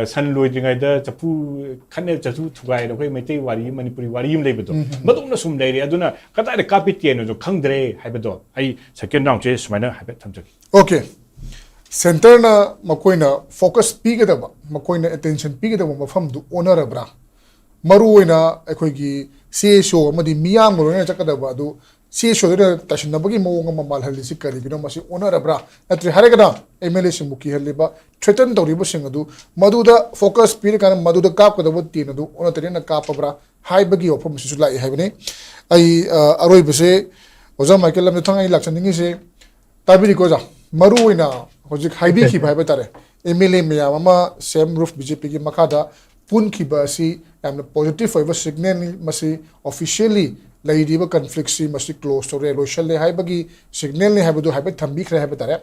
san loi jingai da chapu khane chachu thugai da khoi maitai wari Manipuri wari yim lei ba do madum na sum dai re aduna kata de kapi tien jo khangdre ha ba do ai second round je sumaina ha ba thamjagi Okay. Center na makoina focus pigadaba makoina attention pigadaba mafam du honorabra maruina akhoi CSO amadi miyam rona chakadaba du CSO da tashinabagi mawong ma malhali si kari gino masi honorabra atri haregada MLA simuki haliba threaten tawriba singadu maduda focus pirikana maduda kapkadaba tinadu onatarina kapabra haibagi ofam sisu lai haibane ai aroibase oza Michael lam thang ai laksaningi se tabiri ko ja maruina hojik haibi ki bhai batare MLA miyam ama same roof BJP ki makada pun ki ba si amna positive over signal masi officially laidiba conflict si masi close to resolution le haibagi signal ne habadu haiba thambi khre haiba tare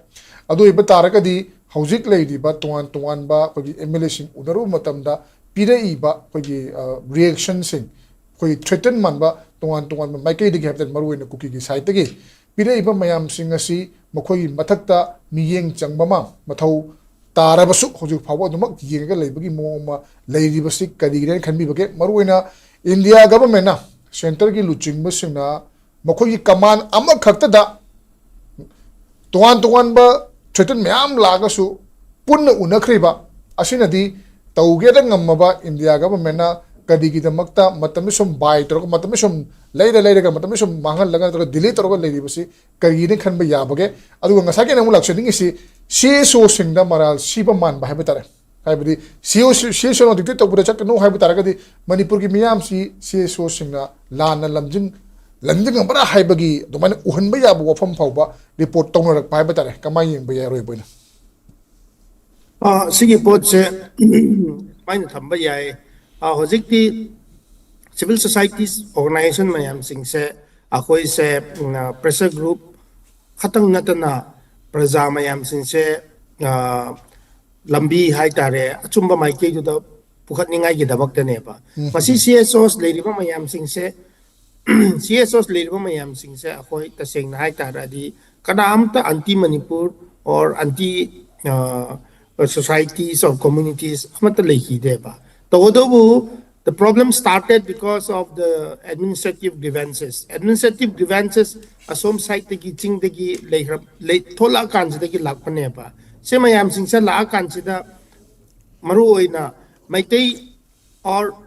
adu iba taraka di hojik laidiba tuan ba kogi MLA sing udaru matamda pirei ba kogi reaction sing kogi threaten man ba tuan ba maikai di habdan maruina kuki gi side gi pirei ba mayam sing asi makhoi mathakta miyeng changbama mathau tarabasu hoju phawa dumak yenga leibagi moma leiribasi kadigen khanbi bage maruina India government na center gi luching masina makhoi command ama khakta da tuan ba threaten mayam lagasu punna unakhriba asinadi tauge da ngamma India government na kadigi da makta matami som bai tor matami som leira ga matami som mangal laga tor delay tor ga leiri basi kagine khan ba yabage adu ngasa ke namu lakshaning si CSO singda maral siba man ba habitare haibdi CSO no dikte to pura chak no habitare ga di Manipur gi miyam si CSO singna lana lamjing bara haibagi do man uhan ba yabu wafam phawba report tong rak ba habitare kamai yeng ba ya roi boina sigi pot se main thamba yai hojikti civil societies organization mayam sing se akhoi se pressure group khatang natana praja mayam sing se lambi hai tare achumba maike ju da pukhat ningai gi dabak tane ba masi CSOs leiriba mayam sing se CSOs leiriba mayam sing se akhoi taseng na hai tara di kada amta anti Manipur or anti societies or communities amata lehi de ba the problem started because of the administrative grievances. Administrative grievances asom site the ching the lay thola kan the lakpane ba. Semayam sing sa la kan sida maruoina maitai or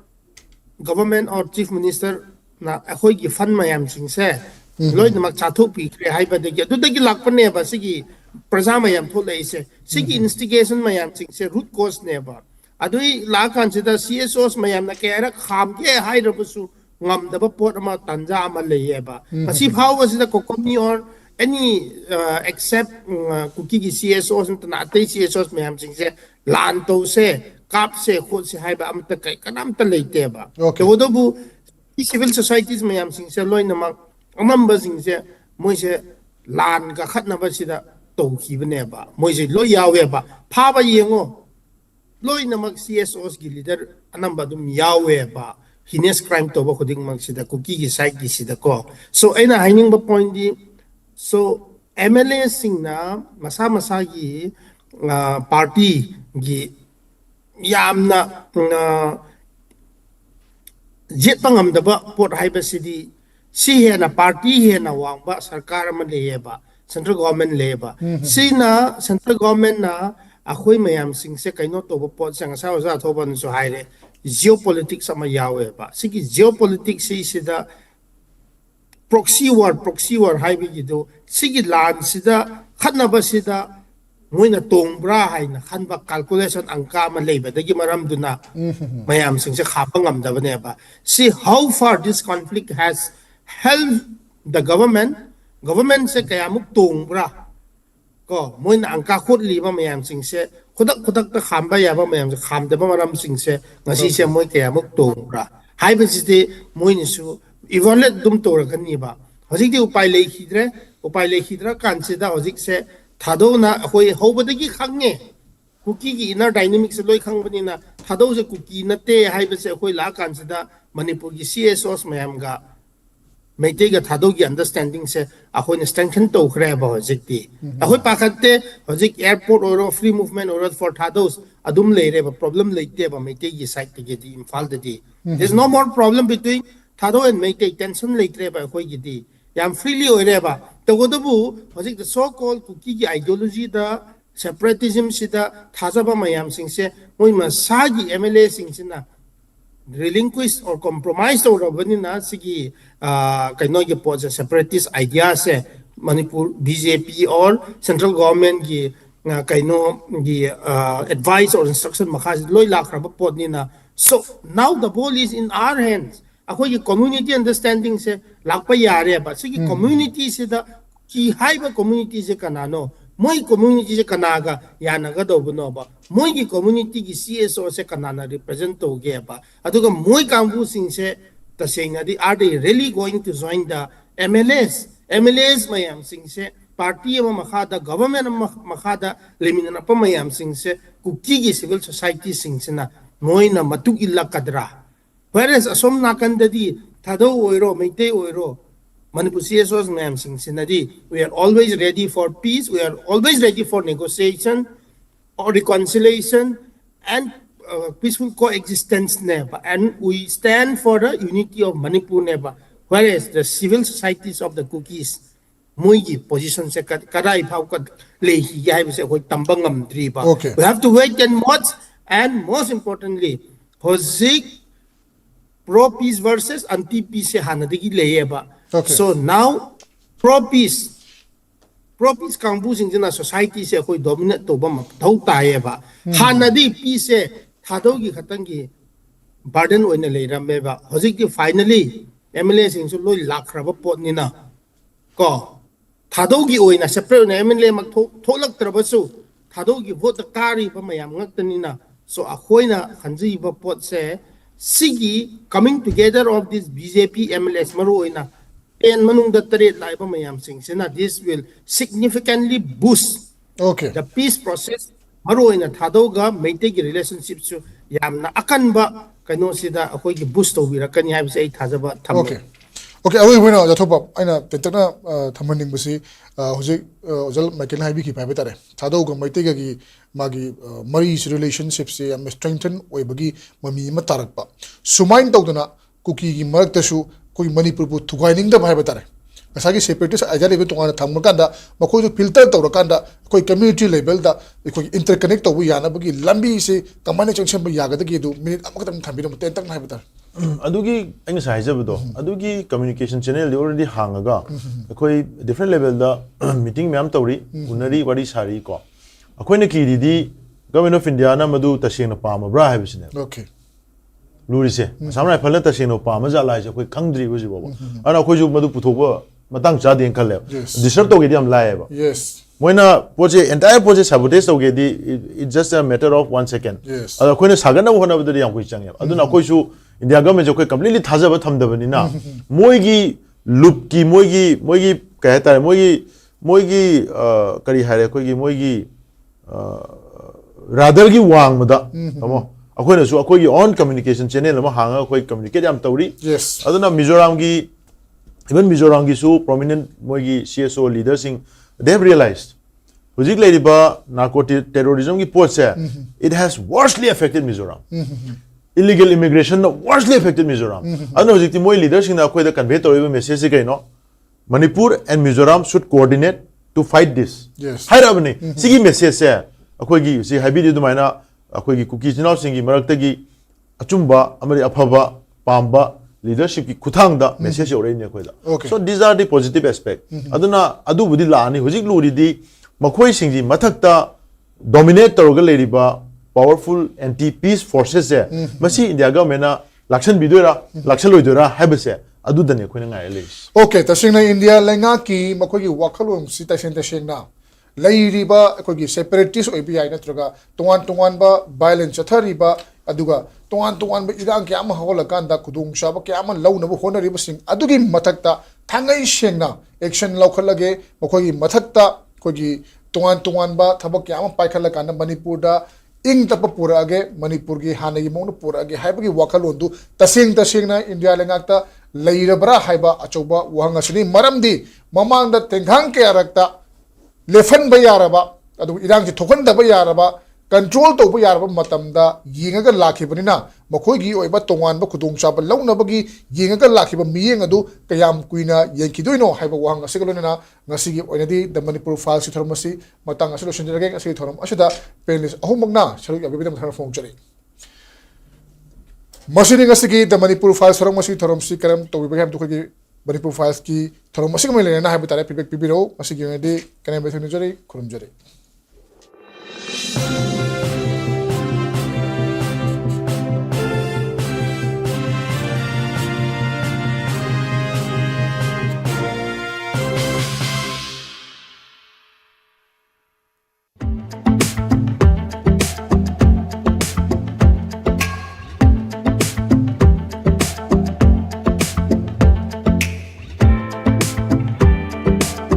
government or chief minister na akhoi gi fund mayam sing se loy namak chathu pi kre hai ba de du de lakpane ba sigi praja mayam thola ise sigi instigation mayam sing se root cause ne ba adui la kan sida CSOs mayam na kera kham ke hai rabusu ngam da pot ama tanja ama leye ba asi phau was the COCOMI or any except cookie CSOs na te CSOs mayam sing se lan to se kap se khot se hai ba am ta kai kanam ta leite ba Okay. to do bu civil societies mayam sing se loi na mak amam ba sing se moi se lan ka khat na ba sida to ki bne ba moi se loi yawe ba pha ba yengo loi na mak CSOs gi leader anam ba dum yawe ba heinous crime to ba khoding mak sida cookie gi side gi sida ko so aina haining ba point di so MLAs sing na masa masa gi party gi yamna jet pangam da ba pot hai ba sidi si he na party he na wang ba sarkar ma le ba central government le ba si na central government na akhoi mayam sing se kaino to ba pot sang sa sa thoban so hai le geopolitics ama yawe ba sigi geopolitics si da proxy war hai bi gi do sigi lan sida khatna ba sida moina tongbra hai na khan ba calculation angka ma leiba dagi maram duna mayam sing se khapa ngam da bane ba see how far this conflict has helped the government se kaya muk tongbra ko moina angka khot li ba mayam sing se khodak ta kham ba ya ba mayam se kham da ba maram sing se ngasi se moi kaya muk tongbra hai ba si de moina su evaluate dum to ra kan ni ba hojik di upai lei khidra kan se da hojik se THADOU na hoi hobadagi khange cookie gi inner dynamics loi khangbani na THADOU se cookie na te haiba se hoi la kan se da Manipur gi CSOs mayam ga meite ga THADOU gi understanding se ahoi na strengthen to khre ba hojik ti ahoi pakhatte hojik airport oro free movement oro for THADOUs adum le re ba problem leite ba meite gi side te gi di Imphal de di there's no more problem between THADOU and meite tension leite ba hoi gi di yam freely ore ba to go bu hojik the so called cookie gi ideology da separatism sida thajaba mayam sing se moi ma sagi MLA sing sina relinquish or compromise or banina sigi kaino gi pose separatist idea se Manipur BJP or central government gi kaino gi advice or instruction makha loi lakra ba pod ni na so now the ball is in our hands akhoi gi community understanding se lakpa yare ba sigi community se da ki haiba community se kanano moi community se kanaga yanaga do no ba moi gi community gi CSO se kanana represent to ge ba aduga moi kambu sing se ta sengna di are they really going to join the MLAs mayam sing se party ma makha da government makha da lemina pa mayam sing se kuki gi civil society sing se na moi na matuk illa kadra whereas asom nakanda di THADOU oiro meite oiro Manipur CSOs mayam sing sinadi we are always ready for peace, we are always ready for negotiation or reconciliation and peaceful coexistence neba and we stand for the unity of Manipur neba whereas the civil societies of the cookies muigi position se karai phau ka lehi yai se hoi tambang amdri ba we have to wait and watch and most importantly hojik pro peace versus anti peace se hanadigi leyeba so now pro peace kambu sing jina society se hoi dominate to ba ma thau tae ba hanadi peace se THADOU gi khatang gi burden oina leirame ba hojik ki finally MLA sing su loi lakra ba pot ni na ko THADOU gi oina separate na MLA mak tholak traba su THADOU gi vote kari ba mayam ngak tani na so akhoina khanji ba pot se sigi coming together of this BJP MLAs maru oina and manung da tare lai ba mayam sing sena this will significantly boost the peace process maru oina THADOU ga meite gi relationship su yamna akan ba kaino sida akhoi gi boost to birakani ha bi thajaba tham okay away winner the top up aina tetana thamaning busi hojik ojal michael haibi ki paibe tare THADOU ga meite gi magi mari relationship se am strengthen oi bagi mami ma tarakpa sumain tawduna cookie gi marak ta su koi Manipur bu thugaining da bhaiba tare asagi separatist ajali be tongana thamma kanda makoi ju filter tawra kanda koi community level da koi interconnect to yana bagi lambi se kamane junction ba yaga da gi du minute amakatam thambi do ten tak bhaiba tare adugi anga saijabdo adugi communication channel already hangaga koi different level da meeting myam tawri unari wari sari ko akoina ki di government of India na madu tasena pama bra haibisine lurise samrai phala tasena pama ja lai je koi khangdri buji bobo ana koi ju madu puthoba matang cha den khale disturb to gi diam lai ba yes moina project entire project sabotage to get it's just a matter of 1 second Yes. koina sagana hona badari yang koi changya aduna koi su India government jo koi completely thajaba thamdabani na moigi loop ki moigi kahta hai moigi kari hare koi gi moigi rather gi wang mada tamo akoina su akoi gi on communication channel ma hanga koi communicate yam tawri Yes. aduna Mizoram gi even Mizoram gi su prominent moigi CSO leaders they have realized hujik leriba narcotic terrorism ki pot se it has worstly affected Mizoram illegal immigration worstly affected Mizoram anu hujik ti moi leaders na koi da convey to message kai no Manipur and Mizoram should coordinate to fight this Yes. hai rabni sigi message se akoi gi si habi du maina akoi gi cookie chinaw singi marakta gi achumba amari aphaba pamba leadership ki kuthang da message ore ne koi da Okay. so these are the positive aspect aduna adu budi la ani hojik luri di makhoi singji mathakta dominate toroga leriba powerful anti peace forces se masi India government na lakshan bidoira lakshan loidora habese adu dane khoi ngai le Okay, tasingna India lenga ki makoi gi wakhalom si tasingna leiriba akoi gi separatist oibi ai natraga tongan ba violence chathariba aduga tongan ba irang kya ma hola kanda kudung shaba kya ma launa bu honari ba sing adugi mathakta thangai shengna action laukhalage makoi gi mathakta koi gi tongan ba thabak kya ma paikhala kana Manipur da ing tapa pura age Manipur gi hana gi mong pura age haiba gi wakhalon du tasingna India lengakta leirabra haiba achoba wahanga sini maramdi mamang da tenghang ke arakta lefan ba yaraba adu irang ji thokan da ba yaraba control to ba yaraba matamda yingaga lakhibani makhoi gi oiba tongan ba khudung chaba launa ba gi yingaga lakhiba miyeng adu kayam kuina yenkidoino haiba wahanga sigalona ngasi gi oinadi the Manipur files si thormasi matang asilo shenjage asi thorom asida penis ahumagna shalu abibidam thar phone chari masini ngasi gi the Manipur files thormasi thorom si karam to bibagam to gi Manipur files ki thorom masig mai lena haiba tare pibek pibiro asigi ngadi kanai bethuni jari khurum jari